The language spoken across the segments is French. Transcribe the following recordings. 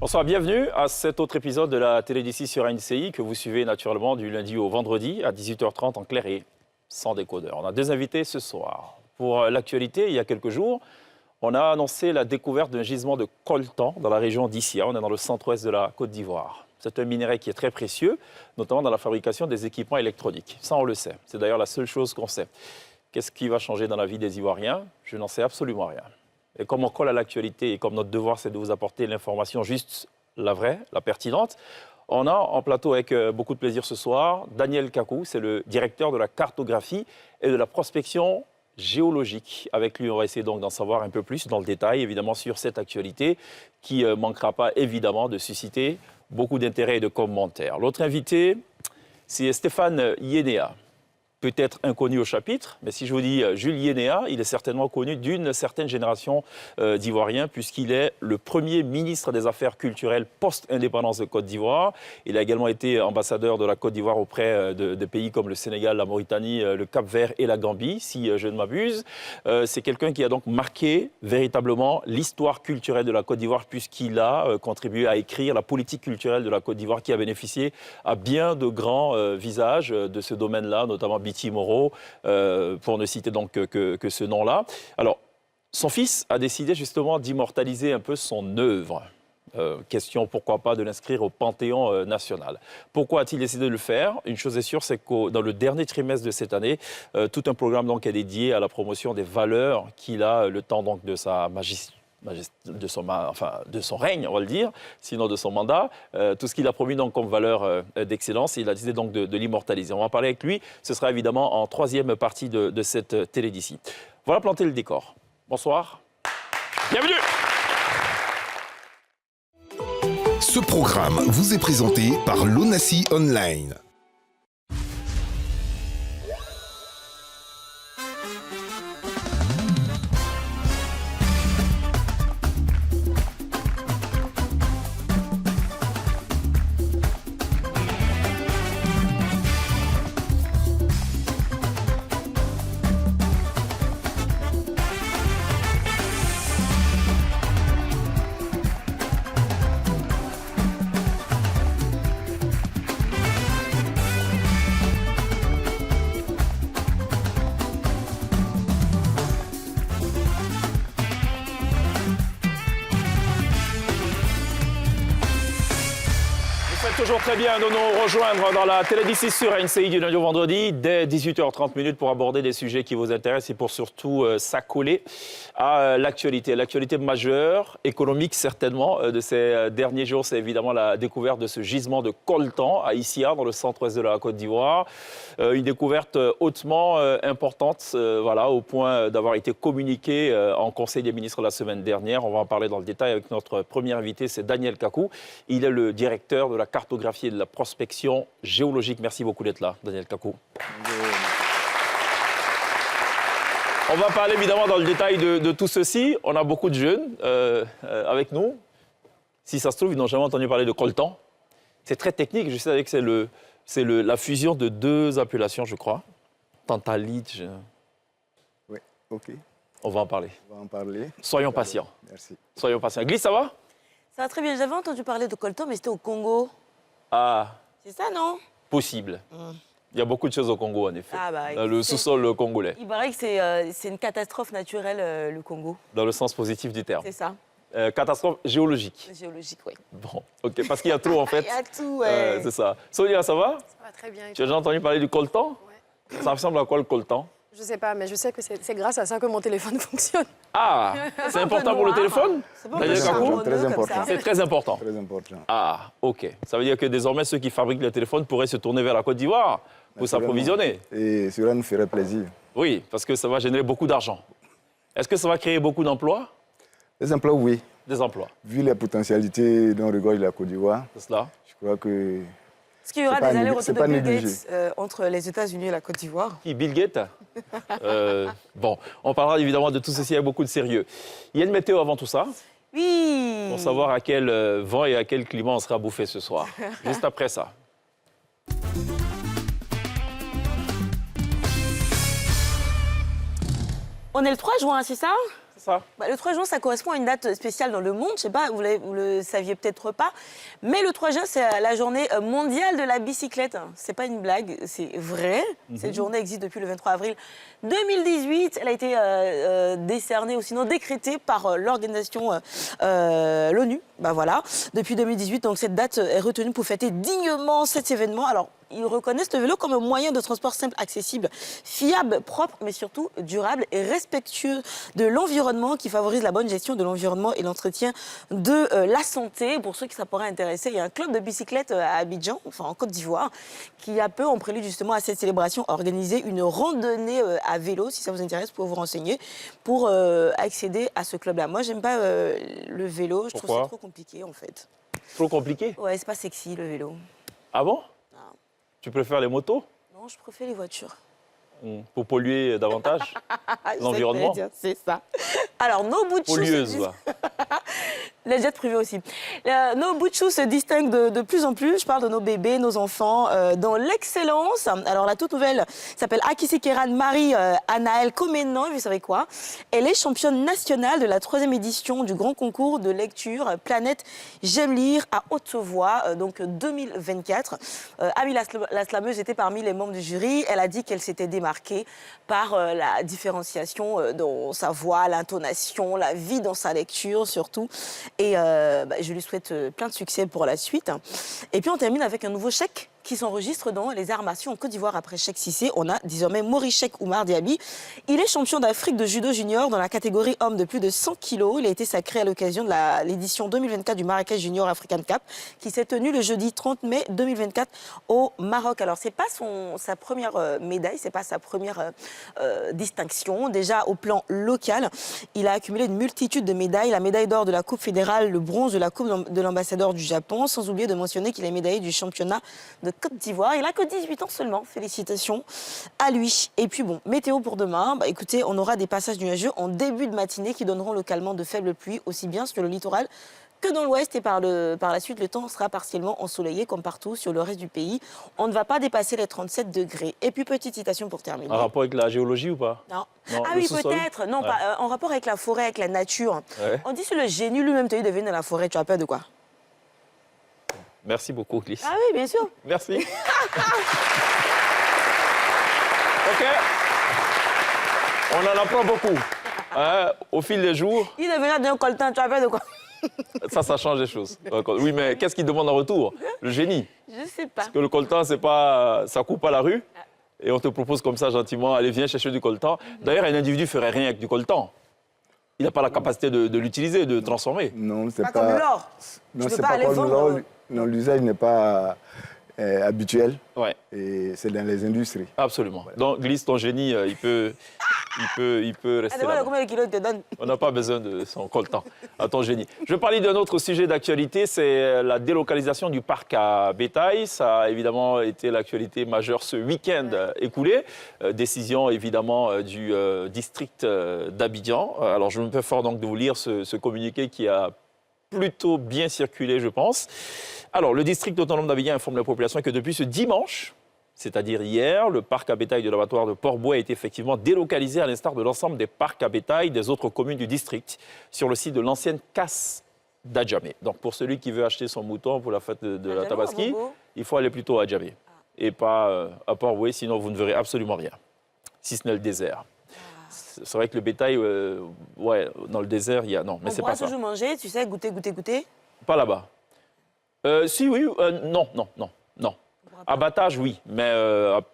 Bonsoir, bienvenue à cet autre épisode de la télé d'ici sur ANCI que vous suivez naturellement du lundi au vendredi à 18h30 en clair et sans décodeur. On a deux invités ce soir. Pour l'actualité, il y a quelques jours, on a annoncé la découverte d'un gisement de coltan dans la région d'Issia. On est dans le centre-ouest de la Côte d'Ivoire. C'est un minerai qui est très précieux, notamment dans la fabrication des équipements électroniques. Ça, on le sait. C'est d'ailleurs la seule chose qu'on sait. Qu'est-ce qui va changer dans la vie des Ivoiriens? Je n'en sais absolument rien. Et comme on colle à l'actualité et comme notre devoir, c'est de vous apporter l'information juste, la vraie, la pertinente, on a en plateau avec beaucoup de plaisir ce soir Daniel Kakou, c'est le directeur de la cartographie et de la prospection géologique. Avec lui, on va essayer donc d'en savoir un peu plus dans le détail, évidemment, sur cette actualité qui ne manquera pas, évidemment, de susciter beaucoup d'intérêt et de commentaires. L'autre invité, c'est Stéphane Yénéa. Peut-être inconnu au chapitre, mais si je vous dis Jules Yénéa, il est certainement connu d'une certaine génération d'Ivoiriens, puisqu'il est le premier ministre des Affaires culturelles post-indépendance de Côte d'Ivoire. Il a également été ambassadeur de la Côte d'Ivoire auprès de pays comme le Sénégal, la Mauritanie, le Cap-Vert et la Gambie, si je ne m'abuse. C'est quelqu'un qui a donc marqué véritablement l'histoire culturelle de la Côte d'Ivoire, puisqu'il a contribué à écrire la politique culturelle de la Côte d'Ivoire, qui a bénéficié à bien de grands visages de ce domaine-là, notamment Moreau, pour ne citer donc que ce nom-là. Alors, son fils a décidé justement d'immortaliser un peu son œuvre. Question, pourquoi pas, de l'inscrire au Panthéon national. Pourquoi a-t-il décidé de le faire? Une chose est sûre, c'est que dans le dernier trimestre de cette année, tout un programme donc est dédié à la promotion des valeurs qu'il a le temps donc de sa de son règne, on va le dire, sinon de son mandat, tout ce qu'il a promis donc comme valeur d'excellence, il a décidé donc de l'immortaliser. On va en parler avec lui, ce sera évidemment en troisième partie de cette télé d'ici. Voilà planter le décor. Bonsoir, bienvenue. Ce programme vous est présenté par l'ONACI Online. Toujours très bien de nous rejoindre dans la télé d'ici sur ANCI du lundi au vendredi dès 18h30 pour aborder des sujets qui vous intéressent et pour surtout s'accoler à l'actualité. L'actualité majeure, économique certainement, de ces derniers jours, c'est évidemment la découverte de ce gisement de coltan à Issia, dans le centre-ouest de la Côte d'Ivoire. Une découverte hautement importante, voilà, au point d'avoir été communiquée en Conseil des ministres la semaine dernière. On va en parler dans le détail avec notre premier invité, c'est Daniel Kakou. Il est le directeur de la cartographie et de la prospection géologique. Merci beaucoup d'être là, Daniel Kakou. On va parler évidemment dans le détail de tout ceci. On a beaucoup de jeunes avec nous. Si ça se trouve, ils n'ont jamais entendu parler de coltan. C'est très technique. Je sais que c'est la fusion de deux appellations, je crois. Tantalite. Oui, OK. On va en parler. On va en parler. Soyons patients. Merci. Soyons patients. Glisse, ça va? Ça va très bien. J'avais entendu parler de coltan, mais c'était au Congo. Ah. C'est ça, non? Possible. Il y a beaucoup de choses au Congo, en effet. Ah bah, dans le sous-sol congolais. Il paraît que c'est une catastrophe naturelle, le Congo. Dans le sens positif du terme. C'est ça. Catastrophe géologique. Géologique, oui. Bon, OK. Parce qu'il y a tout, en fait. Il y a tout, ouais. C'est ça. Sonia, ça va? Ça va très bien. Tu as déjà entendu parler du coltan? Ouais. Ça ressemble à quoi, le coltan? Je sais pas, mais je sais que c'est grâce à ça que mon téléphone fonctionne. Ah, c'est important pour le téléphone? C'est bon, Daniel Kakou? Très important. C'est très important. Très important. Ah, OK. Ça veut dire que désormais, ceux qui fabriquent le téléphone pourraient se tourner vers la Côte d'Ivoire pour s'approvisionner. Et cela nous ferait plaisir. Oui, parce que ça va générer beaucoup d'argent. Est-ce que ça va créer beaucoup d'emplois? Les emplois, oui. Des emplois. Vu les potentialités dont regorge la Côte d'Ivoire, C'est cela? je crois que Est-ce qu'il y aura C'est pas des allers-retours c'est de pas Bill négligé. Gates entre les États-Unis et la Côte d'Ivoire? Qui, Bill Gates? Bon, on parlera évidemment de tout ceci avec beaucoup de sérieux. Il y a une météo avant tout ça, Oui. pour savoir à quel vent et à quel climat on sera bouffé ce soir. Juste après ça. On est le 3 juin, c'est ça? ça? Le 3 juin, ça correspond à une date spéciale dans le monde. Je sais pas, vous le saviez peut-être pas. Mais le 3 juin, c'est la journée mondiale de la bicyclette. C'est pas une blague, c'est vrai. Cette journée existe depuis le 23 avril 2018. Elle a été décernée ou sinon décrétée par l'organisation l'ONU. Voilà. Depuis 2018, donc cette date est retenue pour fêter dignement cet événement. Alors, ils reconnaissent le vélo comme un moyen de transport simple, accessible, fiable, propre, mais surtout durable et respectueux de l'environnement, qui favorise la bonne gestion de l'environnement et l'entretien de la santé. Pour ceux qui ça pourrait intéresser, il y a un club de bicyclette à Abidjan, enfin en Côte d'Ivoire, qui a peu, en prélude justement à cette célébration, organisé une randonnée à vélo. Si ça vous intéresse, vous pouvez vous renseigner pour accéder à ce club-là. Moi, j'aime pas le vélo. Je trouve que c'est trop compliqué, en fait. Trop compliqué? Ouais, c'est pas sexy, le vélo. Ah bon? Tu préfères les motos? Non, je préfère les voitures. Pour polluer davantage l'environnement? C'est ça. Alors, nos bouts de choux... Pollueuse, va. Les jets privés aussi. Nos bouts de choux se distinguent de plus en plus. Je parle de nos bébés, nos enfants, dans l'excellence. Alors, la toute nouvelle s'appelle Akisikeran Marie Anaël Komeno. Vous savez quoi? Elle est championne nationale de la 3e édition du grand concours de lecture Planète J'aime lire à Haute-Voix, donc 2024. Ami la slameuse était parmi les membres du jury. Elle a dit qu'elle s'était démarquée par la différenciation dans sa voix, l'intonation, la vie dans sa lecture surtout. Et je lui souhaite plein de succès pour la suite. Et puis on termine avec un nouveau chèque qui s'enregistre dans les arts martiaux en Côte d'Ivoire. Après Cheikh Cissé, on a désormais Maurice Cheikh Oumar Diaby. Il est champion d'Afrique de judo junior dans la catégorie homme de plus de 100 kilos. Il a été sacré à l'occasion de l'édition 2024 du Marrakech Junior African Cup qui s'est tenue le jeudi 30 mai 2024 au Maroc. Alors, c'est pas sa première médaille, c'est pas sa première distinction. Déjà, au plan local, il a accumulé une multitude de médailles. La médaille d'or de la Coupe fédérale, le bronze de la Coupe de l'ambassadeur du Japon, sans oublier de mentionner qu'il est médaillé du championnat de Côte d'Ivoire. Il n'a que 18 ans seulement. Félicitations à lui. Et puis bon, météo pour demain. Écoutez, on aura des passages nuageux en début de matinée qui donneront localement de faibles pluies, aussi bien sur le littoral que dans l'ouest. Et par la suite, le temps sera partiellement ensoleillé comme partout sur le reste du pays. On ne va pas dépasser les 37 degrés. Et puis, petite citation pour terminer. En rapport avec la géologie ou pas? Non. Non, ah oui, peut-être. Non, pas, en rapport avec la forêt, avec la nature. Ouais. On dit que le génie lui-même te dit de venir dans la forêt. Tu as peur de quoi? Merci beaucoup, Clis. Ah oui, bien sûr. Merci. OK. On en apprend beaucoup. Au fil des jours. Il est venu d'un coltan. Tu as peur de quoi? Ça change les choses. Oui, mais qu'est-ce qu'il demande en retour? Le génie. Je sais pas. Parce que le coltan, c'est pas, ça coupe pas la rue. Et on te propose comme ça gentiment, allez, viens chercher du coltan. D'ailleurs, un individu ferait rien avec du coltan. Il n'a pas la capacité de l'utiliser, de transformer. Non, c'est Pas comme l'or. Non, Tu peux c'est pas pas aller comme vendre. l'or. Non, l'usage n'est pas habituel. Ouais, Et c'est dans les industries. absolument. Donc, glisse ton génie, il peut rester Demande là. combien de kilos il te donne. On n'a pas besoin de son coltan, à ton génie. Je vais parler d'un autre sujet d'actualité, c'est la délocalisation du parc à bétail. Ça a évidemment été l'actualité majeure ce week-end écoulé. Décision évidemment du district d'Abidjan. Alors je me fais fort donc de vous lire ce communiqué qui a plutôt bien circulé, je pense. Alors le district autonome d'Abidjan informe la population que depuis ce dimanche, c'est-à-dire hier, le parc à bétail de l'abattoir de Port-Bouet est effectivement délocalisé à l'instar de l'ensemble des parcs à bétail des autres communes du district sur le site de l'ancienne casse d'Adjamé. Donc pour celui qui veut acheter son mouton pour la fête de la Tabaski, il faut aller plutôt à Adjamé et pas à Port-Bouet, sinon vous ne verrez absolument rien, si ce n'est le désert. C'est vrai que le bétail, dans le désert, il y a... Non, mais c'est pas ça. On pourra toujours manger, tu sais, goûter. Pas là-bas. Si, oui, non. Abattage, oui, mais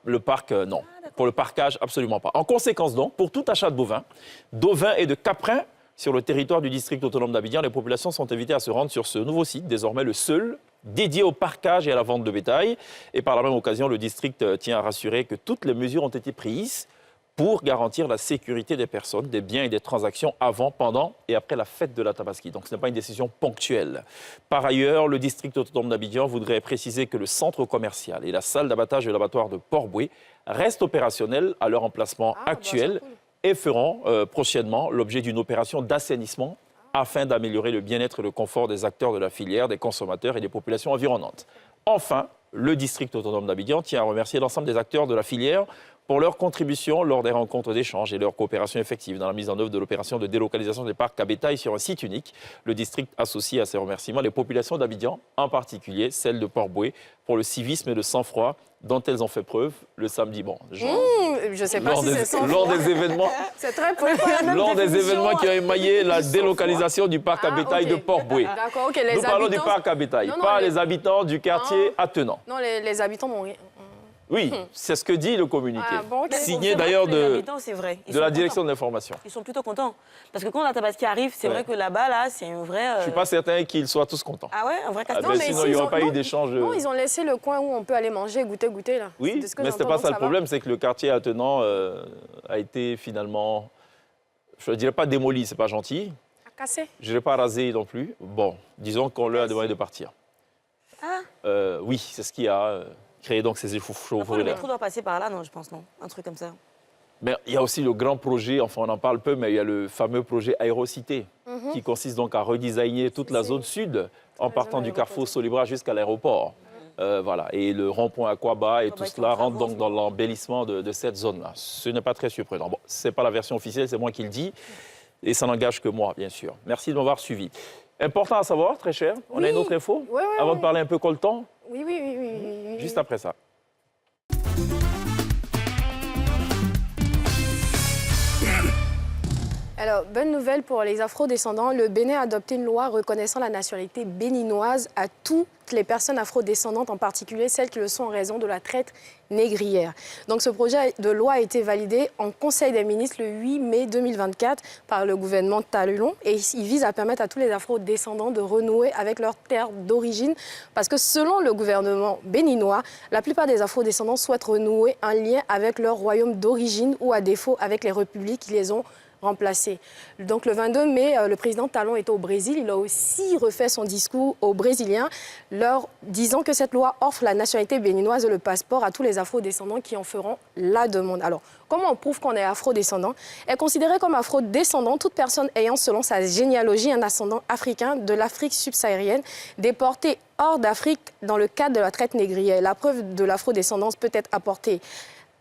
le parc, non. Pour le parcage, absolument pas. En conséquence, donc, pour tout achat de bovins, d'ovins et de caprins sur le territoire du district autonome d'Abidjan, les populations sont invitées à se rendre sur ce nouveau site, désormais le seul dédié au parcage et à la vente de bétail. Et par la même occasion, le district tient à rassurer que toutes les mesures ont été prises pour garantir la sécurité des personnes, des biens et des transactions avant, pendant et après la fête de la Tabaski. Donc ce n'est pas une décision ponctuelle. Par ailleurs, le district autonome d'Abidjan voudrait préciser que le centre commercial et la salle d'abattage de l'abattoir de Port-Bouet restent opérationnels à leur emplacement actuel et feront prochainement l'objet d'une opération d'assainissement afin d'améliorer le bien-être et le confort des acteurs de la filière, des consommateurs et des populations environnantes. Enfin, le district autonome d'Abidjan tient à remercier l'ensemble des acteurs de la filière pour leur contribution lors des rencontres d'échange et leur coopération effective dans la mise en œuvre de l'opération de délocalisation des parcs à bétail sur un site unique. Le district associe à ces remerciements les populations d'Abidjan, en particulier celles de Port-Bouët, pour le civisme et le sang-froid dont elles ont fait preuve le samedi. Bon, je ne sais pas si c'est sans lors foi. des événements, C'est très peu. lors des événements qui ont émaillé la délocalisation du parc à bétail ok. de Port-Bouët. D'accord, ok. Les Nous parlons du habitants- parc à bétail, Non, non, pas les- les habitants du quartier attenant. Non, les habitants m'ont rien. Oui, c'est ce que dit le communiqué, Ah, bon, ok. signé C'est vrai d'ailleurs que les de habitants, c'est vrai. Ils la sont direction contents. de l'information. Ils sont plutôt contents. Parce que quand la Tabaski arrive, c'est Ouais. vrai que là-bas, là, c'est un vrai... Je ne suis pas certain qu'ils soient tous contents. Ah ouais, un vrai casse Ah ben, mais sinon, s'ils il n'y ont- aurait pas non, eu d'échange. Non, ils ont laissé le coin où on peut aller manger, goûter, là. Oui, C'est ce que mais ce n'était j'entends, pas donc ça le va. problème, c'est que le quartier attenant a été finalement, je ne dirais pas démoli, c'est pas gentil. À casser. Je ne dirais pas rasé non plus. Bon, disons qu'on leur a demandé de partir. Ah. Oui, c'est ce qui a créé donc ces Après, le échauffourées-là. métro doit passer par là, non, je pense, non. Un truc comme ça. Mais il y a aussi le grand projet, enfin on en parle peu, mais il y a le fameux projet Aérocité, qui consiste donc à redesigner toute la zone sud, en partant du carrefour Solibra jusqu'à l'aéroport. Voilà. Et le rond-point Aquaba et tout avec cela les rentre travaux, donc dans l'embellissement de cette zone-là. Ce n'est pas très surprenant. Bon, ce n'est pas la version officielle, c'est moi qui le dis, et ça n'engage que moi, bien sûr. Merci de m'avoir suivi. Important à savoir, très cher, on a une autre info Oui, oui, avant oui. de parler un peu coltan, Oui. juste après ça. Alors, bonne nouvelle pour les afro-descendants. Le Bénin a adopté une loi reconnaissant la nationalité béninoise à toutes les personnes afro-descendantes, en particulier celles qui le sont en raison de la traite négrière. Donc, ce projet de loi a été validé en Conseil des ministres le 8 mai 2024 par le gouvernement Talon et il vise à permettre à tous les afro-descendants de renouer avec leur terre d'origine parce que selon le gouvernement béninois, la plupart des afro-descendants souhaitent renouer un lien avec leur royaume d'origine ou à défaut avec les républiques qui les ont remplacés. Donc le 22 mai, le président Talon était au Brésil. Il a aussi refait son discours aux Brésiliens, leur disant que cette loi offre la nationalité béninoise et le passeport à tous les afro-descendants qui en feront la demande. Alors, comment on prouve qu'on est afro-descendant? Est considérée comme afro-descendant toute personne ayant, selon sa généalogie, un ascendant africain de l'Afrique subsaharienne, déporté hors d'Afrique dans le cadre de la traite négrière. La preuve de l'afro-descendance peut être apportée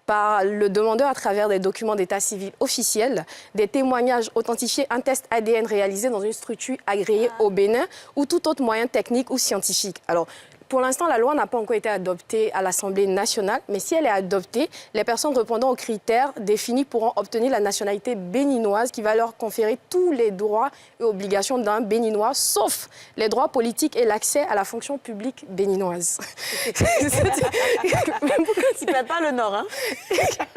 par le demandeur à travers des documents d'état civil officiels, des témoignages authentifiés, un test ADN réalisé dans une structure agréée au Bénin ou tout autre moyen technique ou scientifique. Alors, pour l'instant, la loi n'a pas encore été adoptée à l'Assemblée nationale, mais si elle est adoptée, les personnes répondant aux critères définis pourront obtenir la nationalité béninoise qui va leur conférer tous les droits et obligations d'un béninois, sauf les droits politiques et l'accès à la fonction publique béninoise. Il ne perd pas le Nord, hein.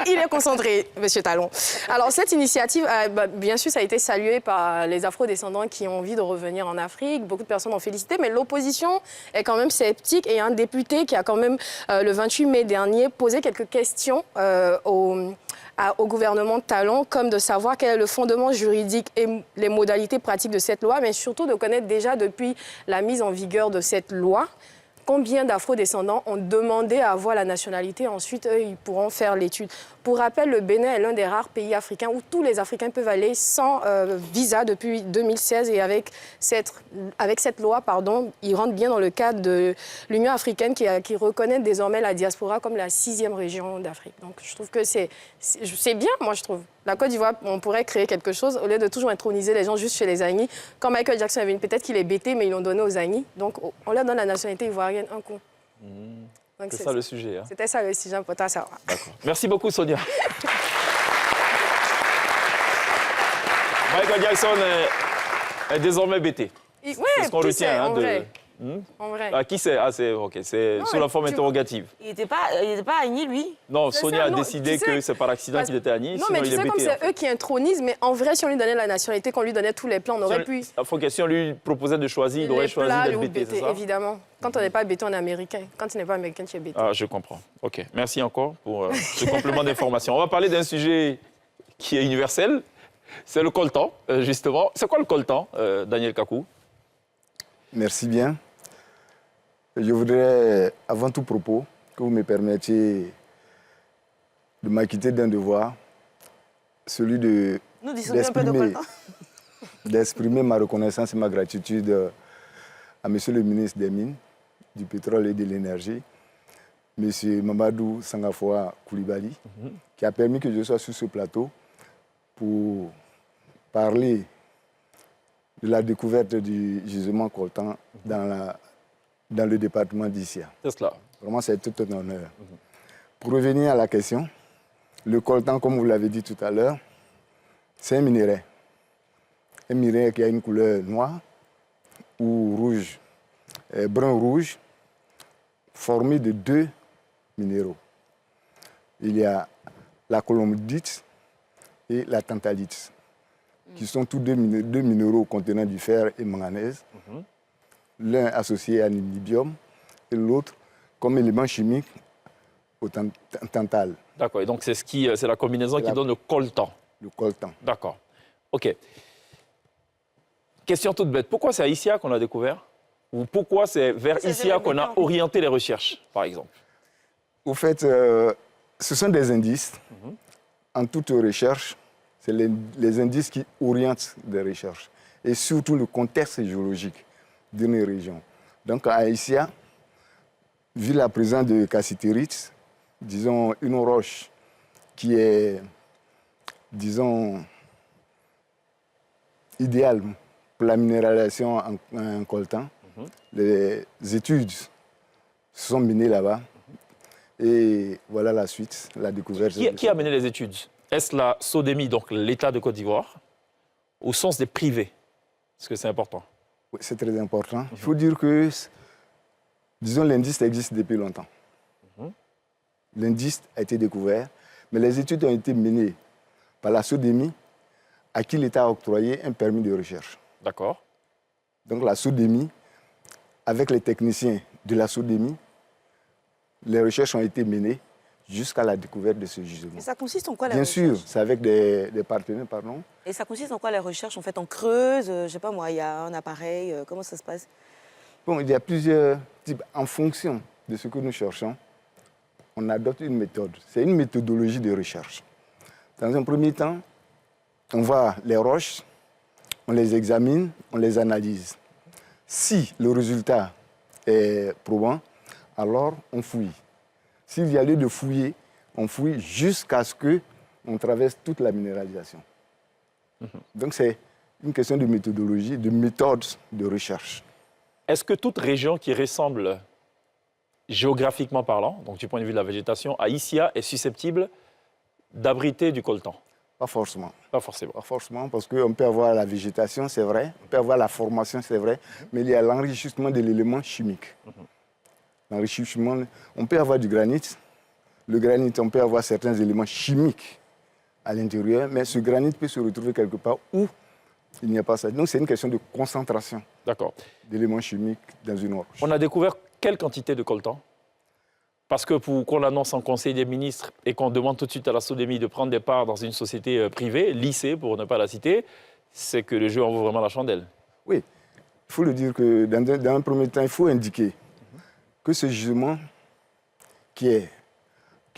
Il est concentré, Monsieur Talon. Alors, cette initiative, bien sûr, ça a été salué par les afro-descendants qui ont envie de revenir en Afrique. Beaucoup de personnes ont félicité, mais l'opposition est quand même sceptique. Et il y a un député qui a quand même, le 28 mai dernier, posé quelques questions au gouvernement Talon, comme de savoir quel est le fondement juridique et les modalités pratiques de cette loi, mais surtout de connaître déjà depuis la mise en vigueur de cette loi, combien d'afro-descendants ont demandé à avoir la nationalité. Ensuite, eux, ils pourront faire l'étude. Pour rappel, le Bénin est l'un des rares pays africains où tous les Africains peuvent aller sans visa depuis 2016. Et avec cette loi, ils rentrent bien dans le cadre de l'Union africaine qui reconnaît désormais la diaspora comme la 6e région d'Afrique. Donc, je trouve que c'est bien, moi, je trouve. La Côte d'Ivoire, on pourrait créer quelque chose au lieu de toujours introniser les gens juste chez les Agnis. Quand Michael Jackson avait peut-être qu'il est bêté, mais ils l'ont donné aux Agnis. Donc, on leur donne la nationalité ivoirienne un coup. Donc, C'est ça le sujet. Hein. C'était ça le sujet important à savoir. D'accord. Merci beaucoup, Sonia. Michael Jackson est désormais bêté. Ouais, C'est ce qu'on qui sait, retient. en vrai. Hmm? En vrai. Ah, qui c'est? Ah, c'est Non, sous la forme tu- interrogative. Il n'était pas à Agny, lui. Non, C'est Sonia ça, a non, décidé tu sais, que c'est par accident qu'il était à Nice, Non, sinon mais tu il est sais, comme bêté. en c'est fait. eux qui intronisent, mais en vrai, si on lui donnait la nationalité, qu'on lui donnait tous les plans, on aurait pu. Si on lui proposait de choisir, il aurait Les choisi plats, d'être le bêté, c'est ça? évidemment. Quand on n'est pas bêté, on est américain. Quand tu n'es pas américain, tu es bêté. Ah, je comprends. OK. Merci encore pour ce complément d'information. On va parler d'un sujet qui est universel. C'est le coltan, justement. C'est quoi le coltan, Daniel Kakou? Merci bien. Je voudrais, avant tout propos, que vous me permettiez de m'acquitter d'un devoir, celui Nous disons un peu de coltan. d'exprimer ma reconnaissance et ma gratitude à Monsieur le ministre des Mines, du Pétrole et de l'Énergie, M. Mamadou Sangafoa Koulibaly, qui a permis que je sois sur ce plateau pour parler de la découverte du gisement coltan dans le département d'Issia. C'est cela. Vraiment, c'est tout un honneur. Pour revenir à la question, le coltan, comme vous l'avez dit tout à l'heure, c'est un minerai. Un minerai qui a une couleur noire ou rouge, brun-rouge, formé de 2 minéraux. Il y a la colombite et la tantalite, qui sont tous deux minéraux contenant du fer et manganèse, l'un associé à l'inibium et l'autre comme élément chimique au tantal. D'accord, et donc c'est la combinaison qui donne le coltan. Le coltan. D'accord, ok. Question toute bête, pourquoi c'est à Issia qu'on a découvert? Ou pourquoi c'est vers Issia qu'on a orienté les recherches, par exemple? Au fait, ce sont des indices. En toute recherche, c'est les indices qui orientent les recherches. Et surtout le contexte géologique d'une région. Donc à Issia, vu la présence de cassitérite, disons une roche qui est, disons, idéale pour la minéralisation en coltan, les études sont menées là-bas. Et voilà la suite, la découverte. Qui a mené les études? Est-ce la SODEMI, donc l'État de Côte d'Ivoire, au sens des privés? Parce que c'est important. Oui, c'est très important. Il faut dire que, disons, l'indice existe depuis longtemps. L'indice a été découvert, mais les études ont été menées par la SODEMI, à qui l'État a octroyé un permis de recherche. D'accord. Donc la SODEMI, avec les techniciens de la SODEMI, les recherches ont été menées jusqu'à la découverte de ce gisement. Et ça consiste en quoi la Bien recherche? sûr, c'est avec des partenaires, pardon. Et ça consiste en quoi les recherches? En fait, on creuse, je sais pas moi, il y a un appareil, comment ça se passe? Bon, il y a plusieurs types. En fonction de ce que nous cherchons, on adopte une méthode. C'est une méthodologie de recherche. Dans un premier temps, on voit les roches, on les examine, on les analyse. Si le résultat est probant, alors on fouille. S'il y a lieu de fouiller, on fouille jusqu'à ce qu'on traverse toute la minéralisation. Donc c'est une question de méthodologie, de méthode de recherche. Est-ce que toute région qui ressemble géographiquement parlant, donc du point de vue de la végétation, à Issia est susceptible d'abriter du coltan? Pas forcément. Pas forcément. Pas forcément, parce qu'on peut avoir la végétation, c'est vrai, on peut avoir la formation, c'est vrai, mais il y a l'enrichissement de l'élément chimique. L'enrichissement, on peut avoir du granit. Le granit, on peut avoir certains éléments chimiques à l'intérieur, mais ce granit peut se retrouver quelque part où il n'y a pas ça. Donc c'est une question de concentration d'éléments chimiques dans une roche. On a découvert quelle quantité de coltan? Parce que pour qu'on l'annonce en Conseil des ministres et qu'on demande tout de suite à la SODEMI de prendre des parts dans une société privée, lycée pour ne pas la citer, c'est que le jeu en vaut vraiment la chandelle. Oui, il faut le dire que dans un premier temps, il faut indiquer que ce gisement qui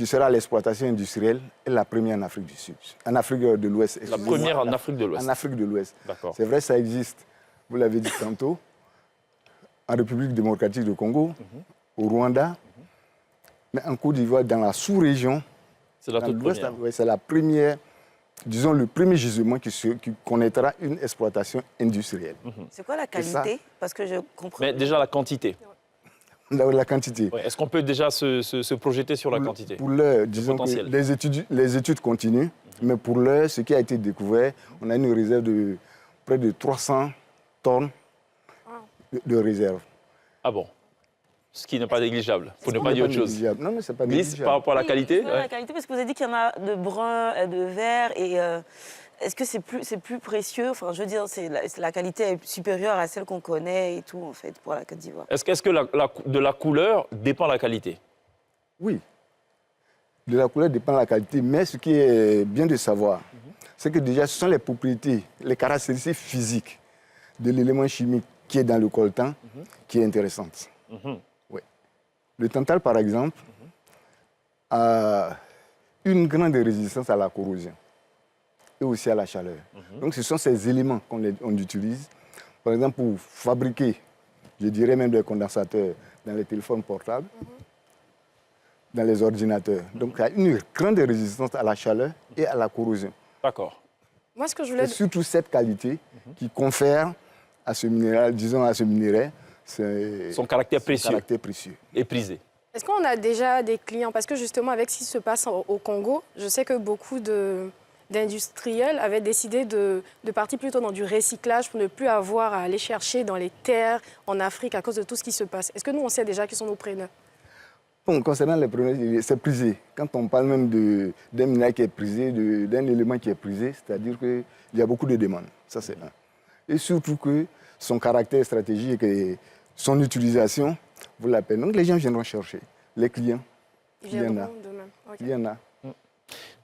sera l'exploitation industrielle est la première en Afrique du Sud, en Afrique de l'Ouest. La première en Afrique de l'Ouest. En Afrique de l'Ouest. D'accord. C'est vrai, ça existe, vous l'avez dit tantôt, en République démocratique du Congo, au Rwanda, mais en Côte d'Ivoire, dans la sous-région, c'est la toute première. C'est la première, disons le premier gisement qui connaîtra une exploitation industrielle. C'est quoi la qualité? Parce que je comprends. Mais déjà la quantité. La quantité. Ouais. Est-ce qu'on peut déjà se projeter sur la quantité? Pour l'heure, disons que les études continuent, mais pour l'heure, ce qui a été découvert, on a une réserve de près de 300 tonnes de réserve. Ah bon? Ce qui n'est pas négligeable, pour ne pas dire autre chose. Non, mais c'est pas négligeable. Par rapport à la qualité? La qualité, parce que vous avez dit qu'il y en a de brun, de vert, et est-ce que c'est plus précieux? Enfin, je veux dire, la qualité est supérieure à celle qu'on connaît et tout, en fait, pour la Côte d'Ivoire. Est-ce que de la couleur dépend la qualité? Oui. De la couleur dépend la qualité, mais ce qui est bien de savoir, c'est que déjà, ce sont les propriétés, les caractéristiques physiques de l'élément chimique qui est dans le coltan qui est intéressante. Oui. Le tantal, par exemple, a une grande résistance à la corrosion et aussi à la chaleur. Donc, ce sont ces éléments qu'on utilise, par exemple, pour fabriquer, je dirais même des condensateurs dans les téléphones portables. dans les ordinateurs. Donc, il y a une grande résistance à la chaleur et à la corrosion. D'accord. Moi, ce que je voulais... C'est surtout cette qualité qui confère à ce minéral, disons à ce minerai, son caractère précieux. Caractère précieux. Et prisé. Est-ce qu'on a déjà des clients? Parce que justement, avec ce qui se passe au Congo, je sais que beaucoup d'industriels avaient décidé de partir plutôt dans du recyclage pour ne plus avoir à aller chercher dans les terres en Afrique à cause de tout ce qui se passe. Est-ce que nous, on sait déjà qui sont nos preneurs? Bon, concernant les preneurs, c'est prisé. Quand on parle même d'un minéral qui est prisé, d'un élément qui est prisé, c'est-à-dire qu'il y a beaucoup de demandes. Ça, c'est un. Et surtout que son caractère stratégique et son utilisation vaut la peine. Donc les gens viendront chercher. Les clients, il y en a. Okay. Il y en a.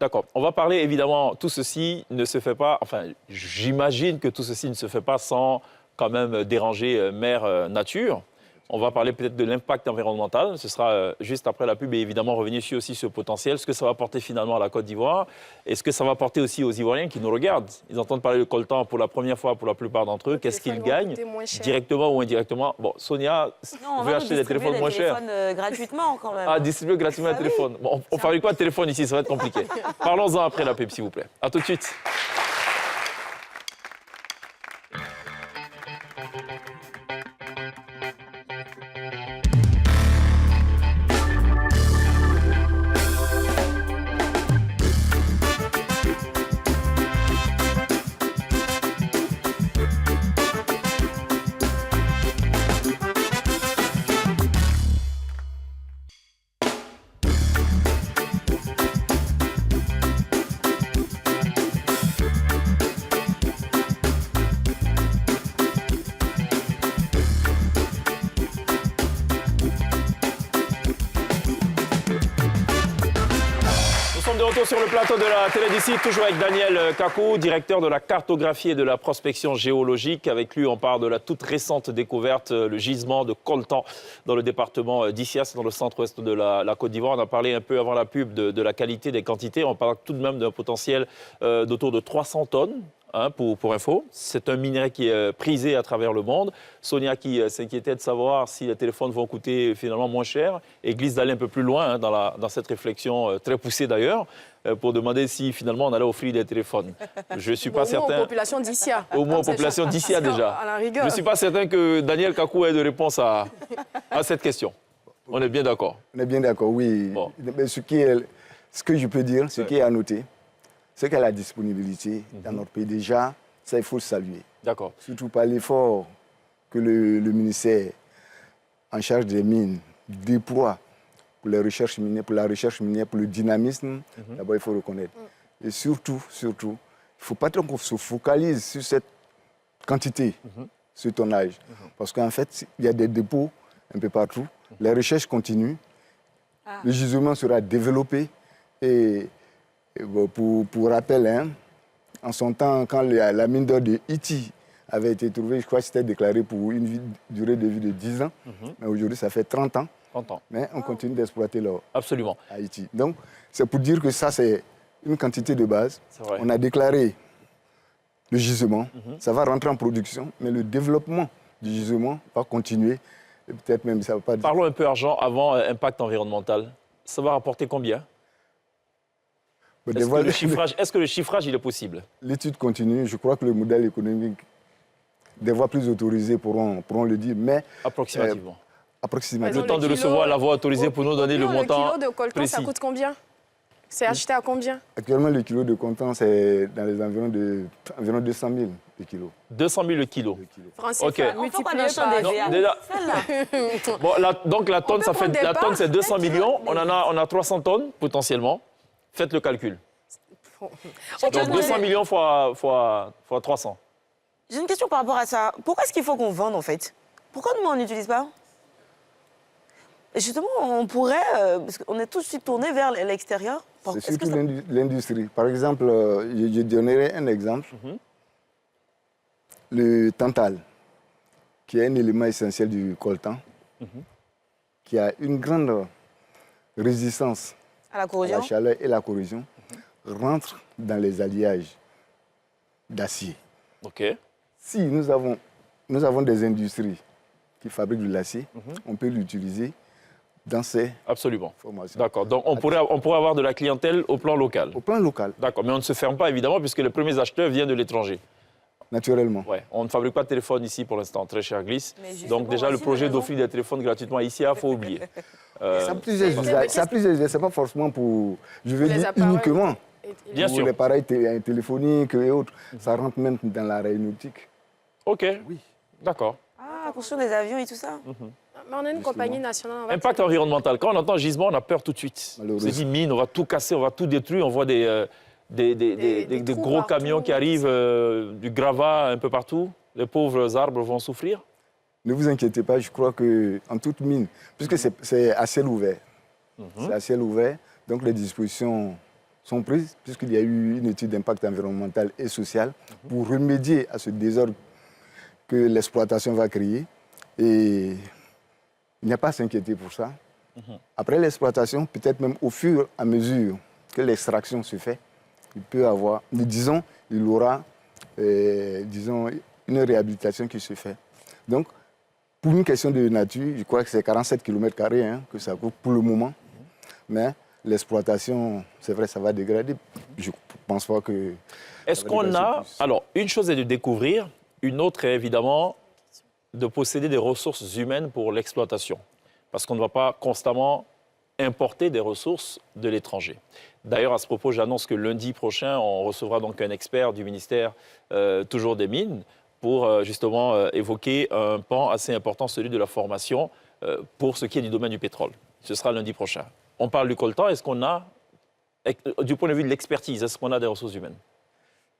D'accord. On va parler, évidemment, tout ceci ne se fait pas, enfin, j'imagine que tout ceci ne se fait pas sans quand même déranger Mère Nature. On va parler peut-être de l'impact environnemental. Ce sera juste après la pub et évidemment revenir sur aussi ce potentiel. Ce que ça va apporter finalement à la Côte d'Ivoire et ce que ça va apporter aussi aux Ivoiriens qui nous regardent. Ils entendent parler de coltan pour la première fois pour la plupart d'entre eux. Qu'est-ce qu'ils gagnent directement ou indirectement? Bon, Sonia, vous pouvez acheter des téléphones moins chers. Gratuitement quand même. Ah, distribuer gratuitement un téléphone. Bon, on fabrique pas de téléphone ici, ça va être compliqué. Parlons-en après la pub, s'il vous plaît. À tout de suite. De retour sur le plateau de la télé d'ici, toujours avec Daniel Kakou, directeur de la cartographie et de la prospection géologique. Avec lui, on parle de la toute récente découverte, le gisement de coltan dans le département d'Issias, dans le centre-ouest de la Côte d'Ivoire. On a parlé un peu avant la pub de la qualité des quantités. On parle tout de même d'un potentiel d'autour de 300 tonnes. Hein, pour info, c'est un minerai qui est prisé à travers le monde. Sonia qui s'inquiétait de savoir si les téléphones vont coûter finalement moins cher et glisse d'aller un peu plus loin hein, dans cette réflexion très poussée d'ailleurs pour demander si finalement on allait offrir des téléphones. Je ne suis pas certain. Au moins aux populations d'Issia. Au moins aux populations d'Issia déjà. À la rigueur. Je ne suis pas certain que Daniel Kakou ait de réponse à cette question. On est bien d'accord. On est bien d'accord, oui. Bon. Mais ce que je peux dire, ce qui est à noter, c'est qu'à la disponibilité dans notre pays, déjà, ça, il faut le saluer. D'accord. Surtout par l'effort que le ministère en charge des mines déploie pour les recherches minières, pour la recherche minière, pour le dynamisme, d'abord, il faut reconnaître. Et surtout, il ne faut pas trop qu'on se focalise sur cette quantité, ce tonnage. Parce qu'en fait, il y a des dépôts un peu partout. Les recherches continuent. Le gisement sera développé et pour rappel, hein, en son temps, quand la mine d'or de Iti avait été trouvée, je crois que c'était déclaré pour une durée de vie de 10 ans. Mais aujourd'hui, ça fait 30 ans. 30 ans. Mais on continue d'exploiter l'or. Absolument. À Iti. Donc, c'est pour dire que ça, c'est une quantité de base. Vrai. On a déclaré le gisement. Ça va rentrer en production, mais le développement du gisement va continuer. Et peut-être même ça va pas... Parlons un peu argent avant impact environnemental. Ça va rapporter combien? Est-ce que le chiffrage, il est possible? L'étude continue. Je crois que le modèle économique des voies plus autorisées pourront le dire, mais... Approximativement. Approximativement. Le temps de recevoir la voie autorisée pour nous donner le montant kilo de coltan, précis. Ça coûte combien? C'est acheté à combien? Actuellement, le kilo de coltan, c'est dans les environs de 200 000 le kilo. 200 000 le kilo. Français, OK. multiplié par... Bon, donc la tonne, c'est 200 millions. On a 300 tonnes, potentiellement. Faites le calcul. Donc 200 millions fois 300. J'ai une question par rapport à ça. Pourquoi est-ce qu'il faut qu'on vende, en fait? Pourquoi nous, on n'utilise pas? Et justement, on pourrait, parce qu'on est tout de suite tourné vers l'extérieur. C'est surtout l'industrie. Par exemple, je donnerai un exemple. Le tantal, qui est un élément essentiel du coltan, qui a une grande résistance à la chaleur et la corrosion, rentre dans les alliages d'acier. OK. Si nous avons des industries qui fabriquent de l'acier, on peut l'utiliser dans ces Absolument. formations. D'accord. Donc, on pourrait avoir de la clientèle au plan local. Au plan local, D'accord. Mais on ne se ferme pas, évidemment, puisque les premiers acheteurs viennent de l'étranger. naturellement. Ouais. On ne fabrique pas de téléphone ici pour l'instant, très cher Glisse. Mais justement, Donc, déjà, le voici projet la raison. d'offrir des téléphones gratuitement ici, il faut oublier. Ça a plusieurs usages. Ça a plusieurs usages. C'est pas forcément pour, je veux Les dire, appareils. uniquement Bien pour sûr. les appareils téléphoniques et autres. Ça rentre même dans l'aéronautique. OK. Oui. D'accord. Ah, construire des avions et tout ça. Mais on a une compagnie nationale. on va Impact dire- environnemental. Quand on entend gisement, on a peur tout de suite. On se Malheureusement. dit mine, on va tout casser, on va tout détruire. On voit des Des trous gros partout, camions qui arrivent, du gravat un peu partout. Les pauvres arbres vont souffrir. Ne vous inquiétez pas, je crois qu'en toute mine, puisque c'est à ciel ouvert, c'est à ciel ouvert, donc les dispositions sont prises, puisqu'il y a eu une étude d'impact environnemental et social pour remédier à ce désordre que l'exploitation va créer. Et il n'y a pas à s'inquiéter pour ça. Après l'exploitation, peut-être même au fur et à mesure que l'extraction se fait, il peut avoir, disons, il aura, disons, une réhabilitation qui se fait. Donc, pour une question de nature, je crois que c'est 47 km² que ça coûte pour le moment. Mais l'exploitation, c'est vrai, ça va dégrader. Je ne pense pas que... Est-ce va qu'on dégrader a... plus. Alors, une chose est de découvrir, une autre est évidemment de posséder des ressources humaines pour l'exploitation. Parce qu'on ne va pas constamment importer des ressources de l'étranger. D'ailleurs, à ce propos, j'annonce que lundi prochain, on recevra donc un expert du ministère toujours des Mines pour justement évoquer un pan assez important, celui de la formation pour ce qui est du domaine du pétrole. Ce sera lundi prochain. On parle du coltan. Est-ce qu'on a, du point de vue de l'expertise, est-ce qu'on a des ressources humaines?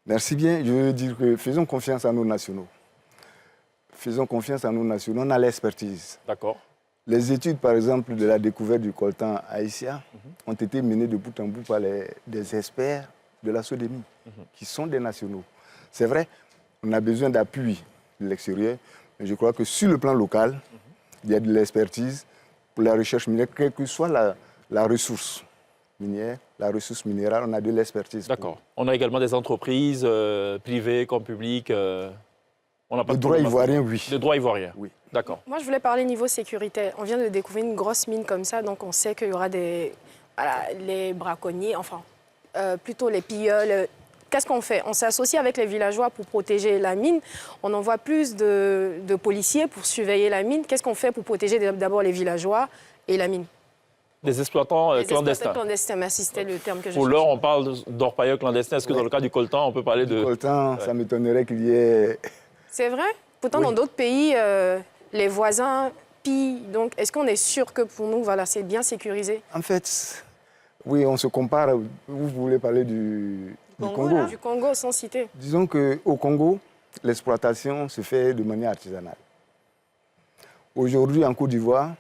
Merci bien. Je veux dire que faisons confiance à nos nationaux. Faisons confiance à nos nationaux. On a l'expertise. D'accord. Les études, par exemple, de la découverte du coltan à Issia ont été menées de bout en bout par des experts de la SODEMI, qui sont des nationaux. C'est vrai, on a besoin d'appui de l'extérieur, mais je crois que sur le plan local, il y a de l'expertise pour la recherche minière, quelle que soit la ressource minière, la ressource minérale, on a de l'expertise. D'accord. On a également des entreprises privées comme publiques. On n'a pas Le de droit problème à ce ivoirien, niveau. oui. Le droit ivoirien. Oui. D'accord. Moi, je voulais parler niveau sécurité. On vient de découvrir une grosse mine comme ça, donc on sait qu'il y aura les braconniers, enfin, plutôt les pilleurs. Qu'est-ce qu'on fait? On s'associe avec les villageois pour protéger la mine. On envoie plus de policiers pour surveiller la mine. Qu'est-ce qu'on fait pour protéger d'abord les villageois et la mine? Des exploitants Les clandestins. exploitants clandestins, merci, c'était le terme que je Pour cherchais. l'or, on parle d'orpailleurs clandestins. Est-ce que dans le cas du coltan, on peut parler de... Le coltan, ça m'étonnerait qu'il y ait... C'est vrai? Pourtant, Oui. dans d'autres pays, les voisins pillent. Donc, est-ce qu'on est sûr que pour nous, voilà, c'est bien sécurisé? En fait, oui, on se compare. Vous voulez parler du Congo, Congo. là. Du Congo, sans citer. Disons qu'au Congo, l'exploitation se fait de manière artisanale. Aujourd'hui, en Côte d'Ivoire,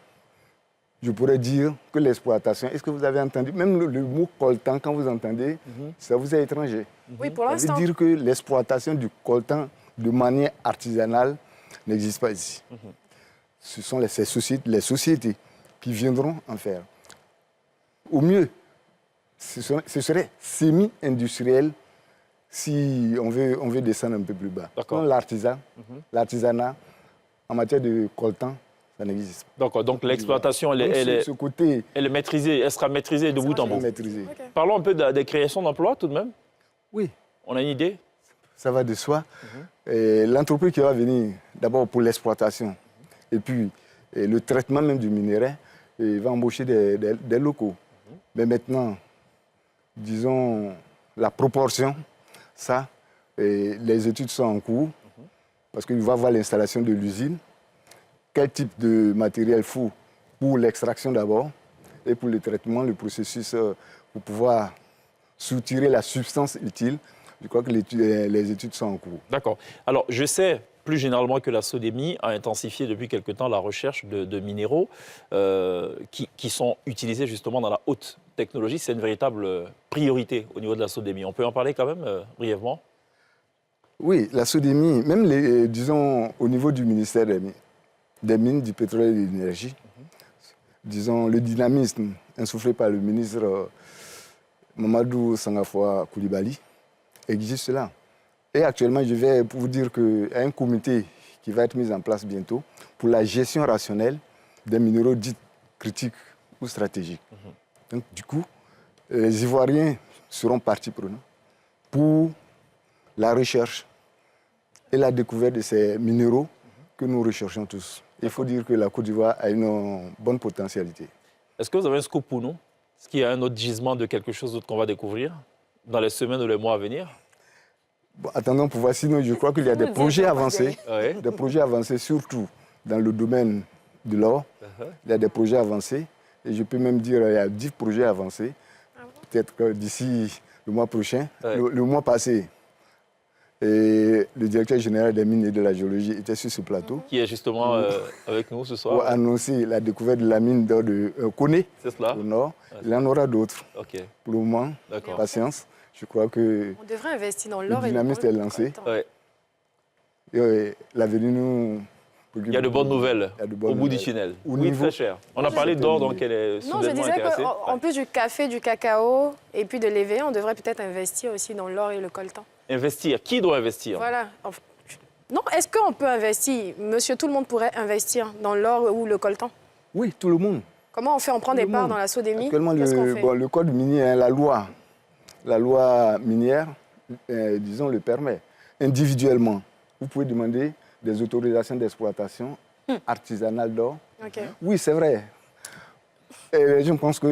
je pourrais dire que l'exploitation, est-ce que vous avez entendu, même le mot coltan, quand vous entendez, ça vous est étranger. Oui, pour Ça l'instant. veut dire que l'exploitation du coltan de manière artisanale n'existe pas ici. Ce sont les sociétés qui viendront en faire. Au mieux, ce serait semi-industriel si on veut descendre un peu plus bas. D'accord. L'artisanat, en matière de coltan, ça n'existe pas. D'accord. Donc l'exploitation, Donc, ce côté, elle est maîtrisée, elle sera maîtrisée de bout en c'est bout. maîtrisé. Ok. Parlons un peu des créations d'emplois tout de même. Oui, On a une idée? ça va de soi. Et l'entreprise qui va venir d'abord pour l'exploitation et puis le traitement même du minerai, il va embaucher des locaux. Mais maintenant, disons, la proportion, ça, les études sont en cours parce qu'il va voir l'installation de l'usine, quel type de matériel faut pour l'extraction d'abord et pour le traitement, le processus pour pouvoir soutirer la substance utile. Je crois que les études sont en cours. D'accord. Alors, je sais plus généralement que la SODEMI a intensifié depuis quelque temps la recherche de minéraux qui sont utilisés justement dans la haute technologie. C'est une véritable priorité au niveau de la SODEMI. On peut en parler quand même brièvement? Oui, la SODEMI, même disons au niveau du ministère des Mines, du pétrole et de l'énergie, disons le dynamisme insufflé par le ministre Mamadou Sangafoua Koulibaly existe là. Et actuellement, je vais vous dire qu'il y a un comité qui va être mis en place bientôt pour la gestion rationnelle des minéraux dits critiques ou stratégiques. Donc, du coup, les Ivoiriens seront partie prenante pour la recherche et la découverte de ces minéraux que nous recherchons tous. Il faut dire que la Côte d'Ivoire a une bonne potentialité. Est-ce que vous avez un scoop pour nous? Est-ce qu'il y a un autre gisement de quelque chose d'autre qu'on va découvrir dans les semaines ou les mois à venir? Bon, attendons pour voir, sinon je crois qu'il y a des projets avancés, Ouais. des projets avancés surtout dans le domaine de l'or. Il y a des projets avancés et je peux même dire qu'il y a 10 projets avancés. Peut-être que d'ici le mois prochain, le mois passé, et le directeur général des mines et de la géologie était sur ce plateau Qui est justement avec nous ce soir. pour annoncer la découverte de la mine d'or de Koné, C'est cela? au nord. Il y en aura d'autres. Ok, Pour le moment, d'accord. patience. Je crois que On devrait investir dans l'or et dynamisme est lancé. Ouais. l'avenir nous... Il y a de bonnes nouvelles Il y a de bonnes au bout du nouvelles. tunnel. Au Oui, niveau- très cher. On a parlé d'or, donc elle est Non, je soudainement disais intéressée. qu'en plus du café, du cacao et puis de l'éveil, on devrait peut-être investir aussi dans l'or et le coltan. Investir. Qui doit investir? Voilà. Non, est-ce qu'on peut investir? Monsieur, tout le monde pourrait investir dans l'or ou le coltan? Oui, tout le monde. Comment on fait? On prend des le parts monde. dans la Sodémie? Actuellement, Qu'est-ce qu'on fait? le code minier, hein, la loi minière, disons, le permet. Individuellement, vous pouvez demander des autorisations d'exploitation artisanale d'or. Ok. Oui, c'est vrai. Et je pense qu'on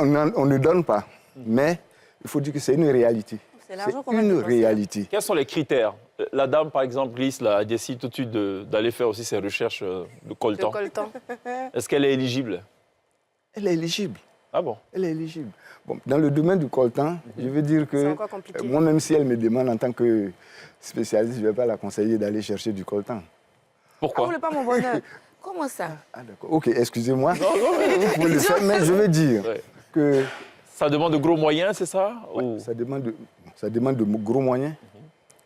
ne donne pas. Mais il faut dire que c'est une réalité. C'est C'est l'argent qu'on va une dépenser. réalité. Quels sont les critères? La dame, par exemple, Lys, là, décide tout de suite d'aller faire aussi ses recherches de Le coltan. coltan. Est-ce qu'elle est éligible? Elle est éligible. Ah bon? Elle est éligible. Bon, dans le domaine du coltan, je veux dire C'est que encore compliqué. moi, même si elle me demande en tant que spécialiste, je ne vais pas la conseiller d'aller chercher du coltan. Ah, vous Pourquoi? voulez pas mon bonheur? Comment ça? Ah, d'accord. Ok, excusez-moi. Vous pouvez le faire, mais je veux dire Ouais. que Ça demande de gros moyens, c'est ça? Ou- ça demande de gros moyens.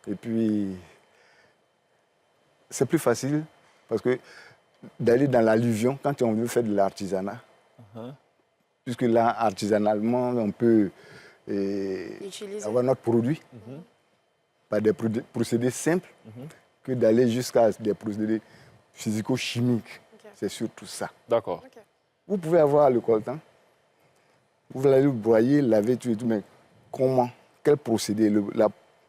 Et puis, c'est plus facile parce que d'aller dans l'alluvion, quand on veut faire de l'artisanat, puisque là, artisanalement, on peut Utiliser. avoir notre produit par des procédés simples que d'aller jusqu'à des procédés physico-chimiques. Ok. C'est surtout ça. D'accord. Vous pouvez avoir le coltan, vous allez le broyer, laver, tout et tout, mais comment? Quel procédé?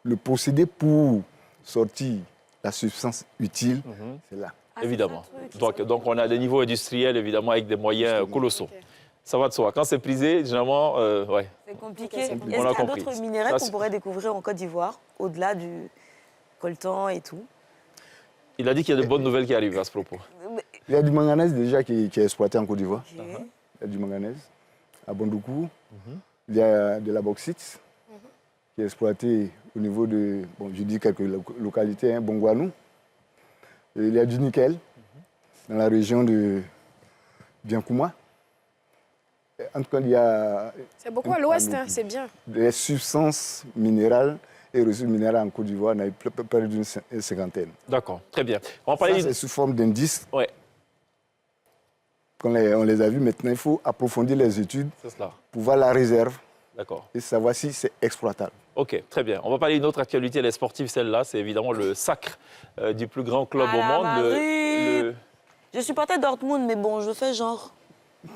Le procédé pour sortir la substance utile, c'est là. Ah, c'est Évidemment. ça le truc. Donc, on a des niveaux industriels, évidemment, avec des moyens colossaux. Ok. Ça va de soi. Quand c'est prisé, généralement, ouais. C'est compliqué. Ok, c'est Est-ce compliqué. qu'il On a y a compris. d'autres minéraux Ça, qu'on c'est- pourrait découvrir en Côte d'Ivoire, au-delà du coltan et tout? Il a dit qu'il y a de bonnes nouvelles qui arrivent à ce propos. Il y a du manganèse déjà qui est exploité en Côte d'Ivoire. Ok. Il y a du manganèse à Bondoukou. Il y a de la bauxite qui est exploitée au niveau de, bon, je dis quelques localités, hein, Bongouanou. Et il y a du nickel dans la région de Biankouma. Et en tout cas, il y a C'est beaucoup à l'ouest, hein, c'est bien. des substances minérales et ressources minérales en Côte d'Ivoire, on a eu près d'une cinquantaine. D'accord, très bien. On va Ça, parler... c'est sous forme d'indices Ouais, qu'on on les a vus. Maintenant, il faut approfondir les études c'est cela. pour voir la réserve D'accord. et savoir si c'est exploitable. Ok, très bien. On va parler d'une autre actualité, elle est sportive, celle-là. C'est évidemment le sacre du plus grand club À au la monde. Marie. Je supportais Dortmund, mais bon, je fais genre.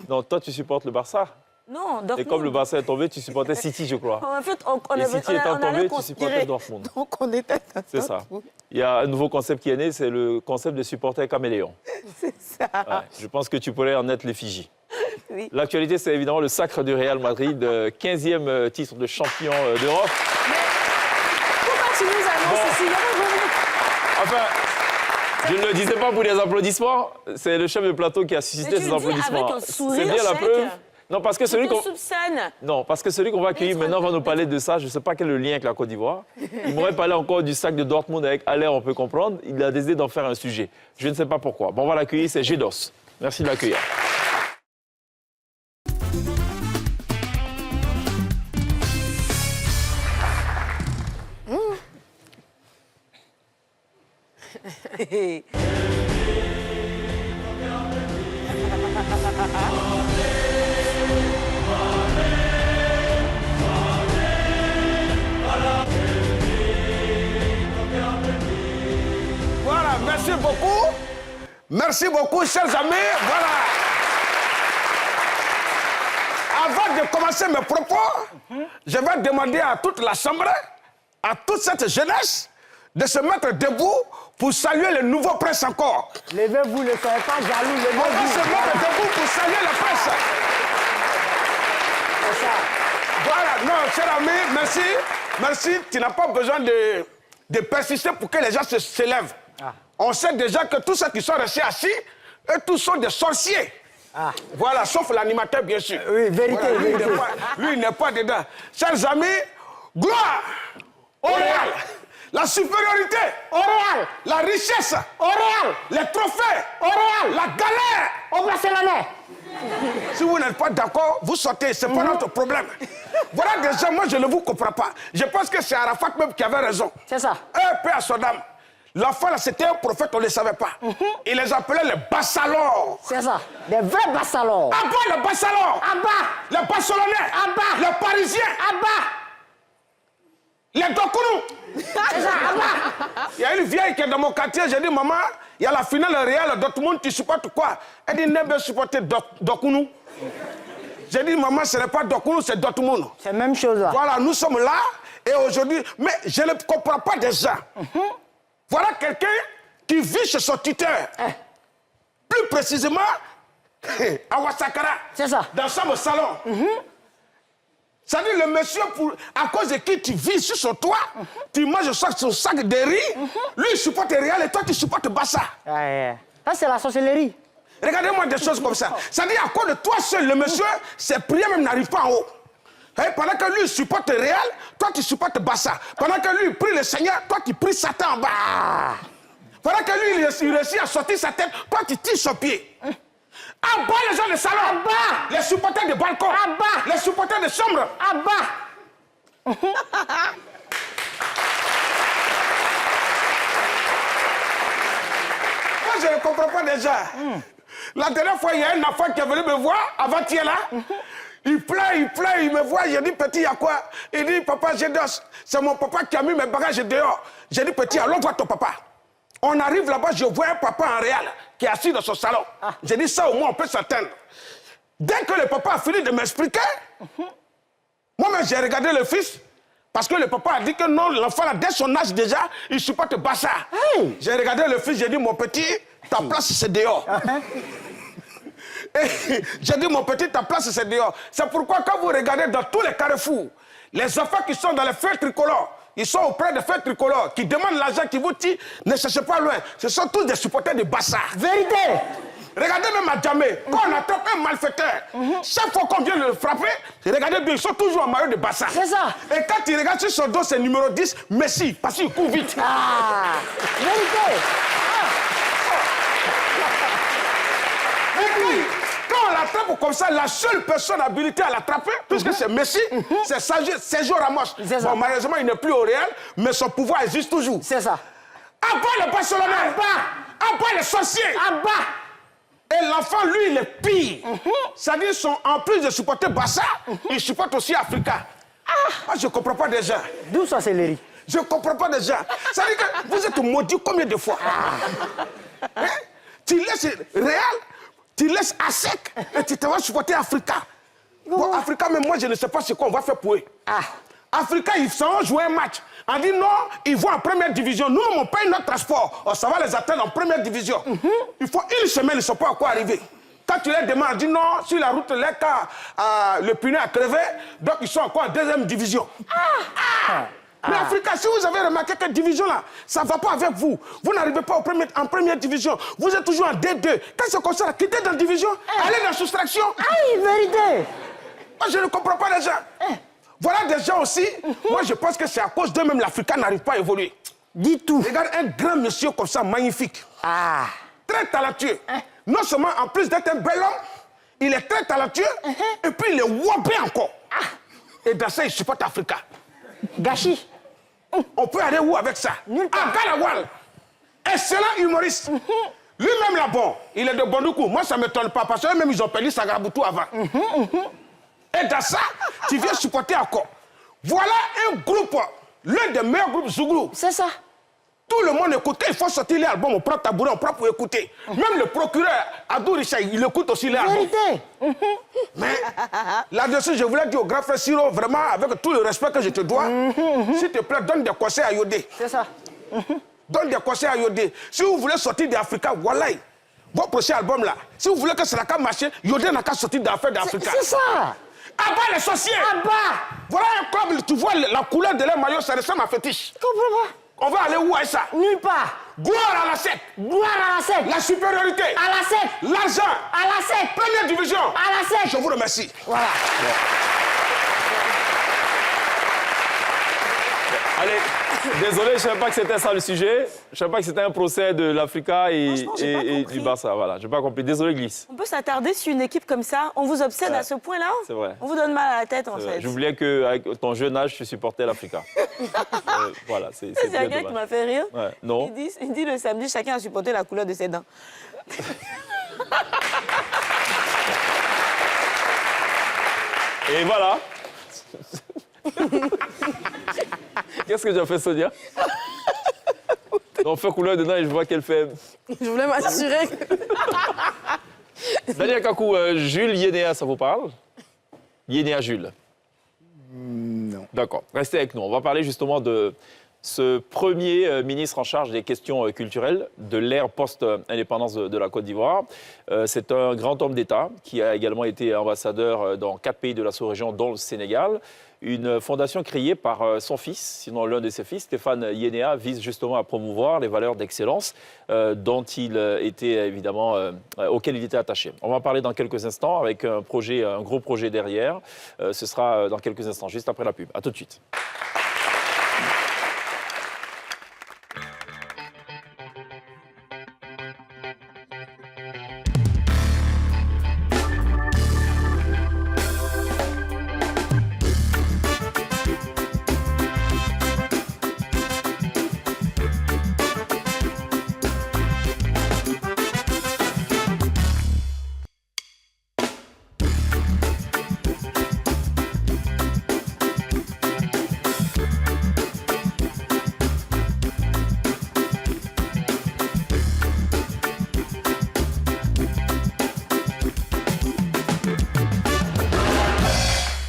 Non, toi, tu supportes le Barça. Non, Et Dortmund. comme le Barça est tombé, tu supportais City, je crois. En fait, on Et avait- City on étant allait tombé, tu conspirer. supportais Dortmund. Donc on était à C'est ça. Dortmund. Il y a un nouveau concept qui est né, c'est le concept de supporter caméléon. C'est ça. Ouais, je pense que tu pourrais en être l'effigie. Oui. L'actualité, c'est évidemment le sacre du Real Madrid, 15e titre de champion d'Europe. Pourquoi tu nous annonces ici? Il y a pas de revenus. Enfin, je ne le disais pas pour des applaudissements, c'est le chef de plateau qui a suscité Mais tu ces le dis applaudissements. avec un sourire, C'est bien la chèque. preuve. Non, parce que celui Tu te qu'on... soupçonnes. Non, parce que celui qu'on va accueillir maintenant va nous parler de ça. Je ne sais pas quel est le lien avec la Côte d'Ivoire. Il m'aurait parlé encore du sac de Dortmund avec Allaire, on peut comprendre. Il a décidé d'en faire un sujet. Je ne sais pas pourquoi. Bon, on va l'accueillir, c'est Gédos. Merci de l'accueillir. Voilà, merci beaucoup. Merci beaucoup, chers amis. Voilà. avant de commencer mes propos, je vais demander à toute l'Assemblée, à toute cette jeunesse, de se mettre debout pour saluer le nouveau prince encore. Levez-vous, ne soyez pas jaloux. On va se mettre debout pour saluer le prince. C'est ça. Voilà, non, cher ami, merci. Merci, tu n'as pas besoin de persister pour que les gens se lèvent. Ah. On sait déjà que tous ceux qui sont restés assis, eux tous sont des sorciers. Ah. Voilà, sauf l'animateur, bien sûr. Oui, vérité, Voilà, vérité. Lui, il n'est pas dedans. Chers amis, gloire au Real. La supériorité Au Real. La richesse Au Real. les trophées Au Real. la galère. Au Barcelonais. Si vous n'êtes pas d'accord, vous sortez, c'est pas notre problème. Voilà des gens, moi je ne vous comprends pas. Je pense que c'est Arafat même qui avait raison. C'est ça. Paix à son âme. L'enfant là, c'était un prophète, on ne le savait pas. Il les appelait les bassalors. C'est ça. Des vrais bassalons. À bas les bassalors. À bas. Les Barcelonais. À bas. Les Parisiens. À bas. Les Dokourou. C'est ça, à bas. Il y a une vieille qui est dans mon quartier, j'ai dit, maman, il y a la finale Real Dortmund, tu supportes quoi? Elle dit, ne veux supporter Dokourou. J'ai dit, maman, ce n'est pas Dokourou, c'est Dortmund. C'est la même chose là. Voilà, nous sommes là, et aujourd'hui, mais je ne comprends pas des gens. Voilà quelqu'un qui vit chez son tuteur. Plus précisément, à Ouassakara. C'est ça. Dans son salon. C'est-à-dire, le monsieur, à cause de qui tu vis sur son toit, tu manges son sac de riz, lui, il supporte Real et toi, tu supportes Barça. Ça, c'est la sorcellerie. Regardez-moi des choses comme ça. C'est-à-dire, à cause de toi seul, le monsieur, ses prières même n'arrivent pas en haut. Pendant que lui, il supporte Real, toi, tu supportes Barça. Pendant que lui, il prie le Seigneur, toi, tu pries Satan en bas. Pendant que lui, il réussit à sortir sa tête, toi, tu tires son pied. En bas, les gens de salon. En bas. Les supporters de balcon. En bas. Les supporters de chambre. À bas. Moi, je ne comprends pas déjà. La dernière fois, il y a un enfant qui est venu me voir, avant-hier là. Il pleure, il me voit. J'ai dit, petit, il y a quoi? Il dit, papa, je danse. C'est mon papa qui a mis mes bagages dehors. J'ai dit, petit, allons voir ton papa. On arrive là-bas, je vois un papa en réel qui est assis dans son salon. J'ai dit, ça au moins, on peut s'attendre. Dès que le papa a fini de m'expliquer, moi-même, j'ai regardé le fils. Parce que le papa a dit que non, l'enfant, là, dès son âge déjà, il supporte Barça. Hey. J'ai regardé le fils, j'ai dit, mon petit, ta place, c'est dehors. J'ai dit, mon petit, ta place, c'est dehors. C'est pourquoi, quand vous regardez dans tous les carrefours, les enfants qui sont dans les feux tricolores, ils sont auprès des feux tricolores, qui demandent l'argent, qui vous disent, ne cherchez pas loin. Ce sont tous des supporters de Barça. Vérité. Regardez même à Djamé, quand on attrape un malfaiteur, chaque fois qu'on vient le frapper, regardez bien, ils sont toujours en maillot de Barça. C'est ça. Et quand il regarde sur son dos, c'est numéro 10, Messi, parce qu'il court vite. Ah. Vérité. Et quand on l'attrape comme ça, la seule personne habilitée à l'attraper, puisque c'est Messi, c'est Sergio Ramos. Bon, malheureusement, il n'est plus au Real, mais son pouvoir existe toujours. C'est ça. À bas les Barcelonais. À bas les sorciers. À bas. Et l'enfant, lui, il est pire. C'est-à-dire, en plus de supporter Barça, il supporte aussi Africa. Moi, je ne comprends pas déjà. D'où sorcellerie? Je ne comprends pas déjà. C'est-à-dire que vous êtes maudits combien de fois? Hein? Tu laisses Real, tu laisses à sec et tu te vas supporter Africa. Bon, Africa, mais moi, je ne sais pas ce qu'on va faire pour eux. Africa, ils s'en vont jouer un match. On dit non, ils vont en première division. Nous, on paye notre transport. Oh, ça va les attendre en première division. Il faut une semaine, ils ne sont pas encore arrivés. Quand tu les demandes, on dit non, sur la route, le pneu a crevé, donc ils sont encore en deuxième division. Mais Africa, si vous avez remarqué que division là, ça ne va pas avec vous. Vous n'arrivez pas en première division. Vous êtes toujours en D2. Quand c'est comme ça, quittez dans la division, allez dans la soustraction. Aïe, vérité. Moi, je ne comprends pas les gens. Voilà des gens aussi, moi je pense que c'est à cause d'eux-mêmes l'Africain n'arrive pas à évoluer. Dis tout. Regarde un grand monsieur comme ça, magnifique. Très talentueux. Non seulement en plus d'être un bel homme, il est très talentueux, et puis il est wabé encore. Et dans ça, il supporte Africa. Gâchis. On peut aller où avec ça? À Galawal. Excellent humoriste. Lui-même là, bon, il est de Bondoukou. Moi, ça ne m'étonne pas, parce qu'eux-mêmes, ils ont perdu Sagraboutou avant. Et dans ça, tu viens supporter encore. Voilà un groupe, l'un des meilleurs groupes Zouglou. C'est ça. Tout le monde écoute. Quand il faut sortir les albums, on prend tabouret, on prend pour écouter. Même le procureur, Adou Richard, il écoute aussi les albums. Vérité. Mais là-dessus, je voulais dire au grand frère Siro, vraiment, avec tout le respect que je te dois, s'il te plaît, donne des conseils à Yodé. C'est ça. Donne des conseils à Yodé. Si vous voulez sortir d'Africa, voilà, votre prochain album là, si vous voulez que ça n'a qu'à marcher, Yodé n'a qu'à sortir d'Africa. C'est ça. Abat les sorciers. Abat. Voilà un club, tu vois la couleur de leur maillot, ça ressemble à fétiche. Comprends pas. On va aller où avec ça? Nulle part. Gloire à la 7. Gloire à la 7. La supériorité. À la 7. L'argent. À la 7. Première division. À la 7. Je vous remercie. Voilà. Allez, désolé, je ne savais pas que c'était ça le sujet. Je ne savais pas que c'était un procès de l'Africa Franchement, j'ai pas et compris. du Barça. Voilà, je n'ai pas compris. Désolé, Glisse. On peut s'attarder sur une équipe comme ça. On vous obsède à ce point-là. C'est vrai. On vous donne mal à la tête, en C'est vrai. fait. J'oubliais qu'avec ton jeune âge, tu supportais l'Africa. Voilà, c'est C'est bien un gars qui dommage. m'a fait rire. Ouais, non. Il dit le samedi, chacun a supporté la couleur de ses dents. Et voilà. Qu'est-ce que j'ai fait, Sonia? On fait couleur dedans et je vois qu'elle fait. Je voulais m'assurer que... Daniel Kakou, Jules Yénéa, ça vous parle? Yénéa Jules. Non. D'accord, restez avec nous. On va parler justement de ce premier ministre en charge des questions culturelles de l'ère post-indépendance de la Côte d'Ivoire. C'est un grand homme d'État qui a également été ambassadeur dans 4 pays de la sous-région, dont le Sénégal. Une fondation créée par son fils, sinon l'un de ses fils, Stéphane Yénéa, vise justement à promouvoir les valeurs d'excellence dont il était évidemment, auxquelles il était attaché. On va en parler dans quelques instants avec un gros projet derrière. Ce sera dans quelques instants, juste après la pub. À tout de suite.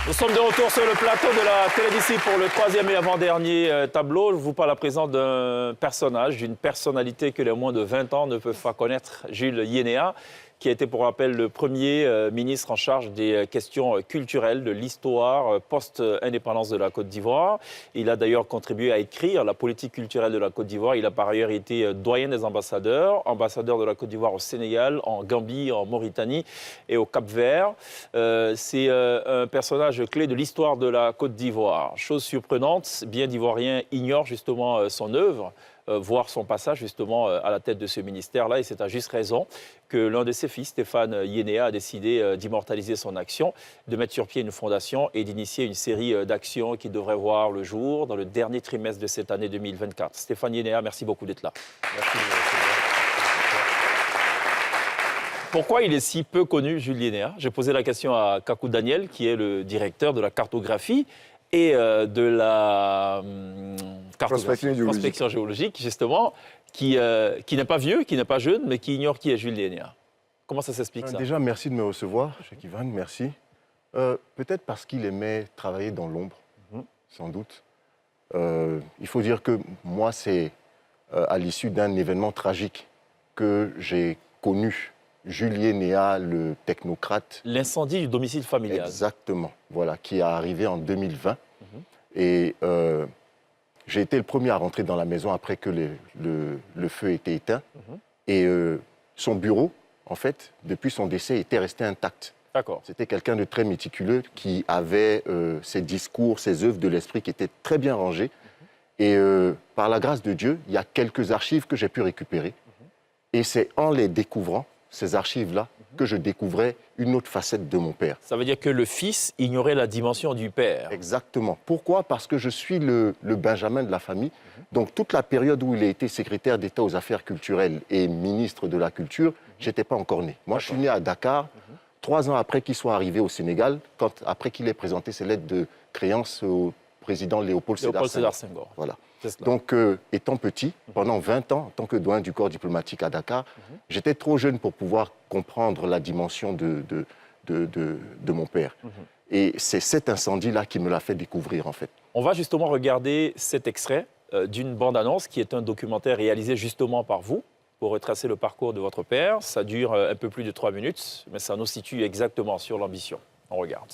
Nous sommes de retour sur le plateau de la Télévisie pour le 3e et avant-dernier tableau. Je vous parle à présent d'un personnage, d'une personnalité que les moins de 20 ans ne peuvent pas connaître, Jules Yénéa, qui a été pour rappel le premier ministre en charge des questions culturelles de l'histoire post-indépendance de la Côte d'Ivoire. Il a d'ailleurs contribué à écrire la politique culturelle de la Côte d'Ivoire. Il a par ailleurs été doyen des ambassadeurs, ambassadeur de la Côte d'Ivoire au Sénégal, en Gambie, en Mauritanie et au Cap-Vert. C'est un personnage clé de l'histoire de la Côte d'Ivoire. Chose surprenante, bien d'Ivoiriens ignorent justement son œuvre, voire son passage justement à la tête de ce ministère-là. Et c'est à juste raison que l'un de ses fils, Stéphane Yénéa, a décidé d'immortaliser son action, de mettre sur pied une fondation et d'initier une série d'actions qui devraient voir le jour dans le dernier trimestre de cette année 2024. Stéphane Yénéa, merci beaucoup d'être là. Merci de nous recevoir. Pourquoi il est si peu connu, Jules Yénéa? J'ai posé la question à Kakou Daniel, qui est le directeur de la cartographie et de la prospection géologique, justement, qui n'est pas vieux, qui n'est pas jeune, mais qui ignore qui est Jules Yénéa. Comment ça s'explique, ça? Déjà, merci de me recevoir, Cheikh Ivan, merci. Peut-être parce qu'il aimait travailler dans l'ombre, sans doute. Il faut dire que moi, c'est à l'issue d'un événement tragique que j'ai connu Jules Yénéa, le technocrate. L'incendie du domicile familial. Exactement, voilà, qui est arrivé en 2020. Et j'ai été le premier à rentrer dans la maison après que le feu ait été éteint. Et son bureau, en fait, depuis son décès, était resté intact. D'accord. C'était quelqu'un de très méticuleux qui avait ses discours, ses œuvres de l'esprit qui étaient très bien rangés. Et par la grâce de Dieu, il y a quelques archives que j'ai pu récupérer. Et c'est en les découvrant, ces archives-là, que je découvrais une autre facette de mon père. Ça veut dire que le fils ignorait la dimension du père. Exactement. Pourquoi? Parce que je suis le benjamin de la famille. Donc toute la période où il a été secrétaire d'État aux affaires culturelles et ministre de la Culture, je n'étais pas encore né. Moi, je suis né à Dakar, 3 ans après qu'il soit arrivé au Sénégal, après qu'il ait présenté ses lettres de créance au président Léopold Léopold Sédar Sédar Senghor. Voilà. C'est cela. Donc, étant petit, pendant 20 ans, en tant que doyen du corps diplomatique à Dakar, j'étais trop jeune pour pouvoir comprendre la dimension de mon père. Et c'est cet incendie-là qui me l'a fait découvrir, en fait. On va justement regarder cet extrait d'une bande-annonce qui est un documentaire réalisé justement par vous pour retracer le parcours de votre père. Ça dure un peu plus de 3 minutes, mais ça nous situe exactement sur l'ambition. On regarde.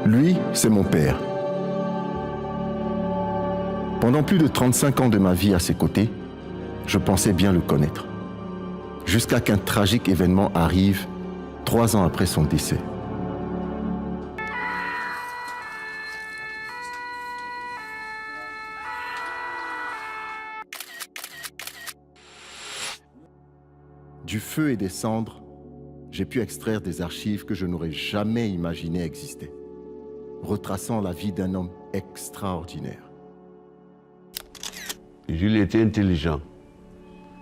Lui, c'est mon père. Pendant plus de 35 ans de ma vie à ses côtés, je pensais bien le connaître. Jusqu'à qu'un tragique événement arrive 3 ans après son décès. Du feu et des cendres, j'ai pu extraire des archives que je n'aurais jamais imaginé exister, retraçant la vie d'un homme extraordinaire. Jules était intelligent.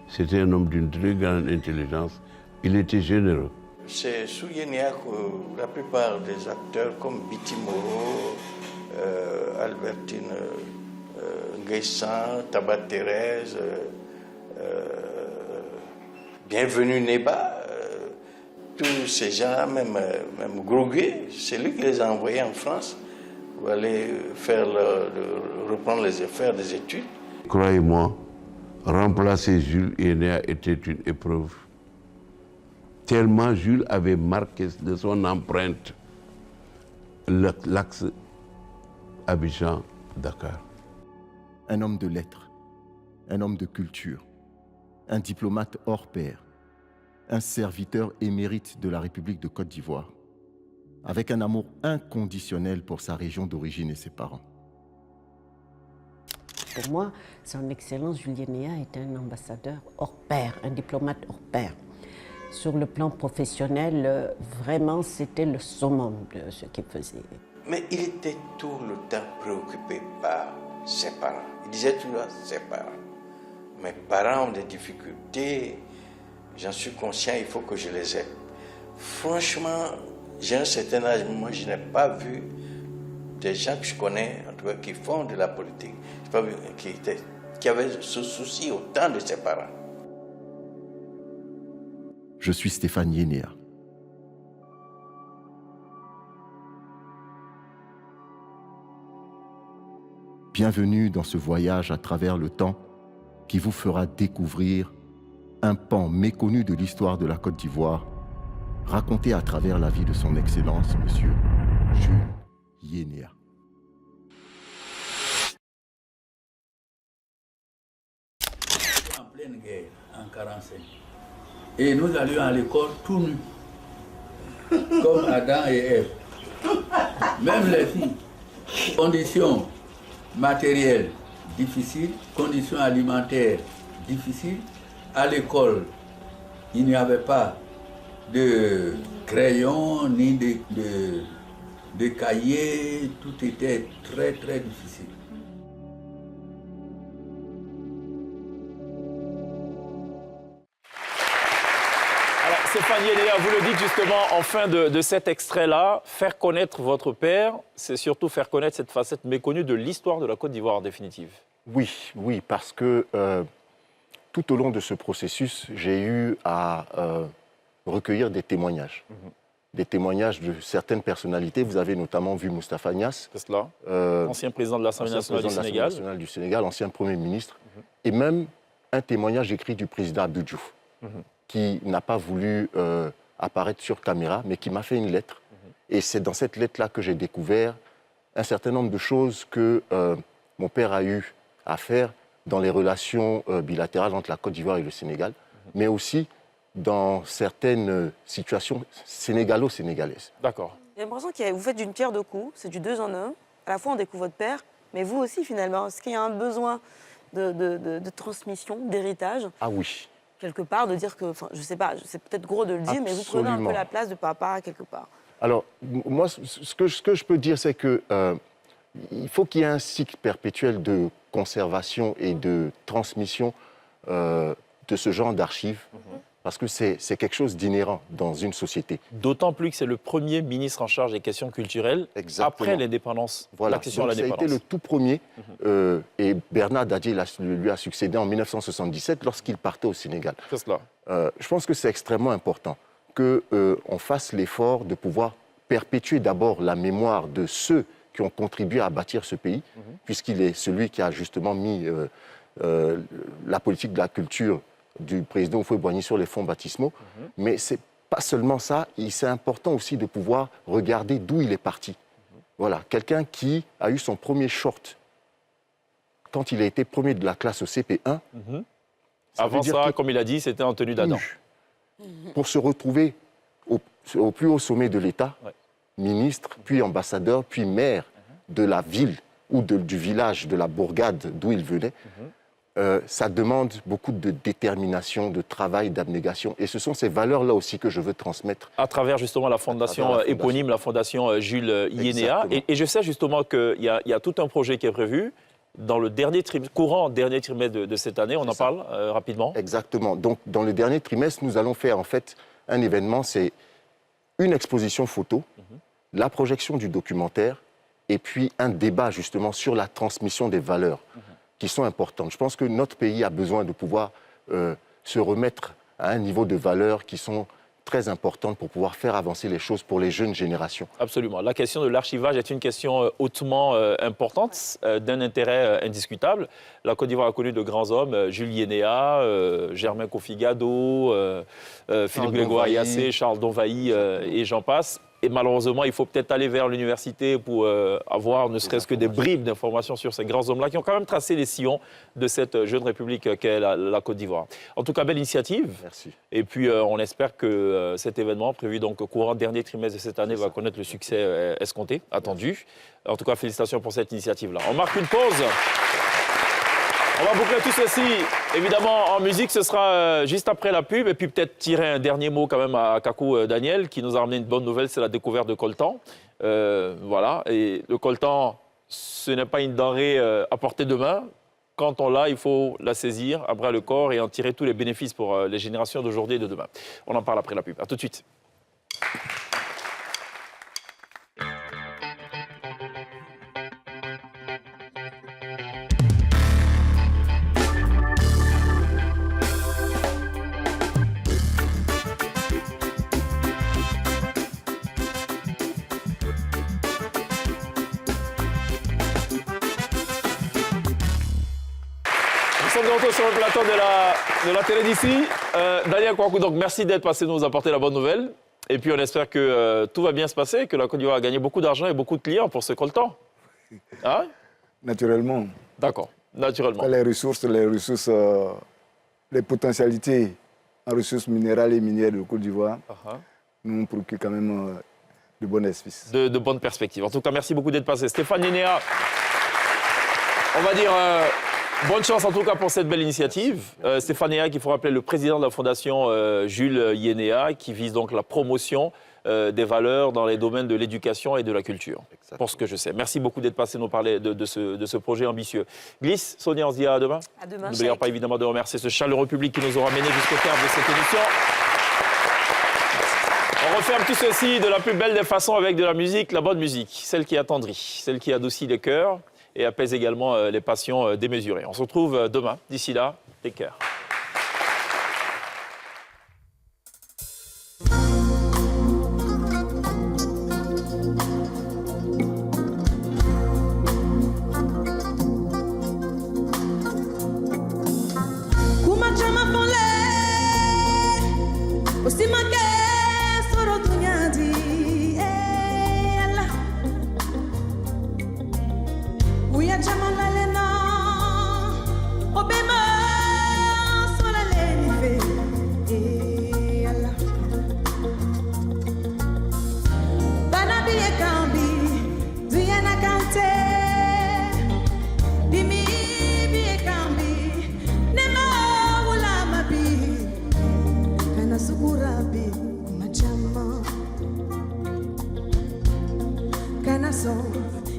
C'était un homme d'une très grande intelligence. Il était généreux. C'est sous Yénéa que la plupart des acteurs comme Biti Moro, Albertine Nguessan, Tabat Thérèse, Bienvenue Neba, tous ces gens, même Groguet, c'est lui qui les a envoyés en France pour aller reprendre faire des études. Croyez-moi, remplacer Jules Yénéa était une épreuve. Tellement Jules avait marqué de son empreinte l'axe Abidjan-Dakar. Un homme de lettres, un homme de culture, un diplomate hors pair, un serviteur émérite de la République de Côte d'Ivoire, avec un amour inconditionnel pour sa région d'origine et ses parents. Pour moi, son Excellence Jules Yénéa est un ambassadeur hors pair, un diplomate hors pair. Sur le plan professionnel, vraiment, c'était le summum de ce qu'il faisait. Mais il était tout le temps préoccupé par ses parents. Il disait toujours ses parents. Mes parents ont des difficultés, j'en suis conscient, il faut que je les aide. Franchement, j'ai un certain âge, moi je n'ai pas vu des gens que je connais, en tout cas qui font de la politique, je n'ai pas vu qui avaient ce souci autant de ses parents. Je suis Stéphane Yénéa. Bienvenue dans ce voyage à travers le temps qui vous fera découvrir un pan méconnu de l'histoire de la Côte d'Ivoire, raconté à travers la vie de son Excellence, Monsieur Jules Yénéa. En pleine guerre, en 1945. Et nous allions à l'école tout nus, comme Adam et Ève. Même les filles. Conditions matérielles difficiles, conditions alimentaires difficiles. À l'école, il n'y avait pas de crayon ni de cahiers, tout était très très difficile. Stéphane Yénéa, vous le dites justement en fin de cet extrait-là, faire connaître votre père, c'est surtout faire connaître cette facette méconnue de l'histoire de la Côte d'Ivoire en définitive. Oui, parce que tout au long de ce processus, j'ai eu à recueillir des témoignages. Des témoignages de certaines personnalités. Vous avez notamment vu Moustapha Niasse. C'est cela. Ancien président de l'Assemblée nationale du Sénégal. Ancien Premier ministre. Et même un témoignage écrit du président Abdou Diouf, qui n'a pas voulu apparaître sur caméra, mais qui m'a fait une lettre. Et c'est dans cette lettre-là que j'ai découvert un certain nombre de choses que mon père a eu à faire dans les relations bilatérales entre la Côte d'Ivoire et le Sénégal, mais aussi dans certaines situations sénégalo-sénégalaises. D'accord. J'ai l'impression que vous faites d'une pierre deux coups, c'est du 2 en 1. À la fois, on découvre votre père, mais vous aussi, finalement. Est-ce qu'il y a un besoin de transmission, d'héritage? Ah oui. Quelque part, de dire que, enfin, je sais pas, c'est peut-être gros de le dire, mais vous prenez un peu la place de papa quelque part. Alors, moi, ce que je peux dire, c'est que il faut qu'il y ait un cycle perpétuel de conservation et de transmission de ce genre d'archives, parce que c'est quelque chose d'inhérent dans une société. D'autant plus que c'est le premier ministre en charge des questions culturelles après l'indépendance. Voilà, l'accession à donc ça a été l'indépendance. le tout premier, et Bernard Dadier lui a succédé en 1977 lorsqu'il partait au Sénégal. C'est cela. Je pense que c'est extrêmement important qu'on fasse l'effort de pouvoir perpétuer d'abord la mémoire de ceux qui ont contribué à bâtir ce pays, puisqu'il est celui qui a justement mis la politique de la culture du président Houphouët-Boigny sur les fonds baptismaux. Mais ce n'est pas seulement ça, c'est important aussi de pouvoir regarder d'où il est parti. Voilà, quelqu'un qui a eu son premier short quand il a été premier de la classe au CP1. Avant ça, comme il a dit, c'était en tenue d'Adam. Pour se retrouver au plus haut sommet de l'État, ministre, puis ambassadeur, puis maire de la ville ou du village, de la bourgade d'où il venait, ça demande beaucoup de détermination, de travail, d'abnégation. Et ce sont ces valeurs-là aussi que je veux transmettre. À travers justement la fondation éponyme, la fondation Jules Yénéa. Et je sais justement qu'il y a tout un projet qui est prévu dans le courant dernier trimestre de cette année. On en parle rapidement. Exactement. Donc, dans le dernier trimestre, nous allons faire en fait un événement, c'est une exposition photo, la projection du documentaire et puis un débat justement sur la transmission des valeurs qui sont importantes. Je pense que notre pays a besoin de pouvoir se remettre à un niveau de valeurs qui sont très importantes pour pouvoir faire avancer les choses pour les jeunes générations. Absolument. La question de l'archivage est une question hautement importante, d'un intérêt indiscutable. La Côte d'Ivoire a connu de grands hommes, Jules Yénéa, Germain Kofi Gado, Philippe Grégoire Yassé, Charles Donvaï et j'en passe. Et malheureusement, il faut peut-être aller vers l'université pour avoir ne serait-ce que des bribes d'informations sur ces grands hommes-là qui ont quand même tracé les sillons de cette jeune république qu'est la Côte d'Ivoire. En tout cas, belle initiative. Merci. Et puis, on espère que cet événement, prévu donc au courant dernier trimestre de cette année, va connaître le succès escompté, attendu. En tout cas, félicitations pour cette initiative-là. On marque une pause. On va boucler tout ceci, évidemment, en musique. Ce sera juste après la pub. Et puis peut-être tirer un dernier mot quand même à Kakou Daniel, qui nous a ramené une bonne nouvelle, c'est la découverte de coltan. Voilà. Et le coltan, ce n'est pas une denrée à portée de main. Quand on l'a, il faut la saisir à bras le corps et en tirer tous les bénéfices pour les générations d'aujourd'hui et de demain. On en parle après la pub. À tout de suite. Nous sommes de retour sur le plateau de la télé d'ici. Daniel Kouakou, donc merci d'être passé nous apporter la bonne nouvelle. Et puis on espère que tout va bien se passer, que la Côte d'Ivoire a gagné beaucoup d'argent et beaucoup de clients pour ce coltan. Hein? Naturellement. D'accord, naturellement. Les ressources, les potentialités en ressources minérales et minières de Côte d'Ivoire nous procurent quand même de bonnes espèces. De bonnes perspectives. En tout cas, merci beaucoup d'être passé. Stéphane Yénéa, on va dire... bonne chance en tout cas pour cette belle initiative. Stéphane Yénéa, qu'il faut rappeler, le président de la fondation Jules Yénéa, qui vise donc la promotion des valeurs dans les domaines de l'éducation et de la culture. Exactement. Pour ce que je sais. Merci beaucoup d'être passé nous parler de ce projet ambitieux. Glisse, Sonia, on se dit à demain. À demain. N'oublions pas évidemment de remercier ce chaleureux public qui nous aura mené jusqu'au terme de cette émission. On referme tout ceci de la plus belle des façons avec de la musique, la bonne musique, celle qui attendrit, celle qui adoucit les cœurs et apaise également les passions démesurées. On se retrouve demain. D'ici là, take care.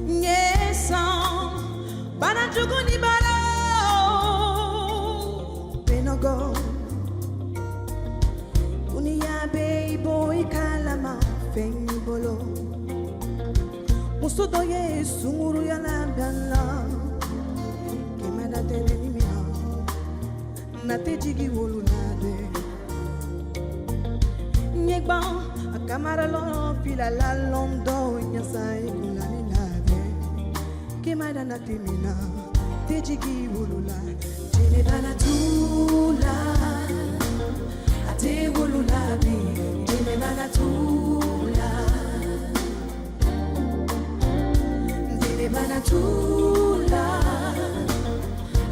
Yes. Majuguni bara Benogo Unia beibo ikalama Fengi bolo Musudoye sunguru ya lambala Kemada tere nimia Nate jigi wolu nade Nyegba Akamara lon fila la londo Nyasa ikulani nade Kemada nate mina Te jigi wolu la Jene bana tula Ate wolu labi Jene bana tula Jene bana tula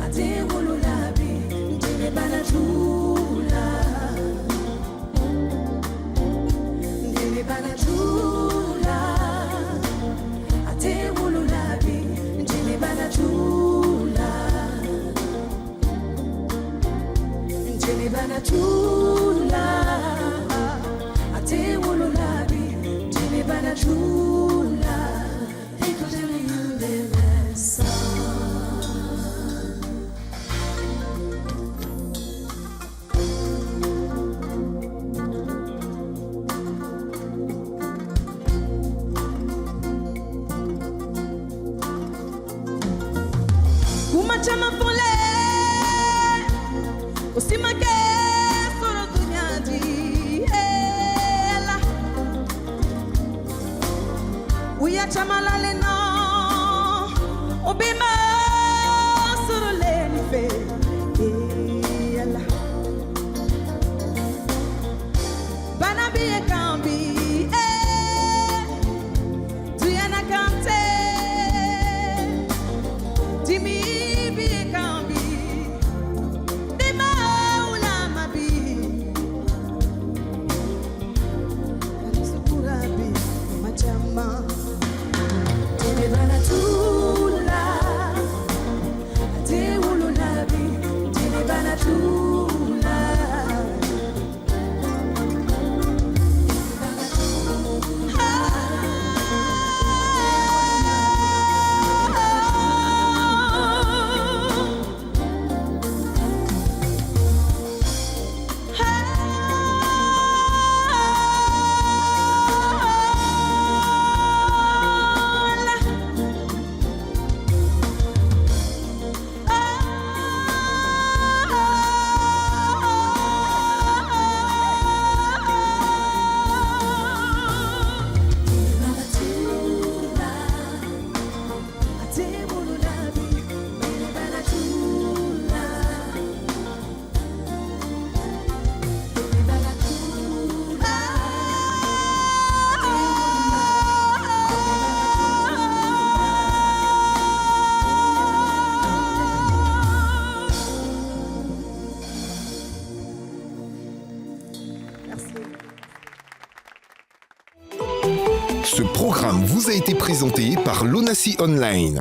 Ate wolu labi Jene bana tula Jene bana tula Ate wolu labi Jene bana tula Jene bana tula Ate wolu labi Jene bana tula Eko jene yunde mesa Kumachama pole Usimake soro dunyadi Ela Uya chamala lena Obima soro leni fe Ela Banabi e kambi Tuyana kante Jimmy be kambi Dema ula mabi Sukurabi machama Jene bana tula Ate ulu labi Jene bana tula Ce programme vous a été présenté par l'ONACI Online.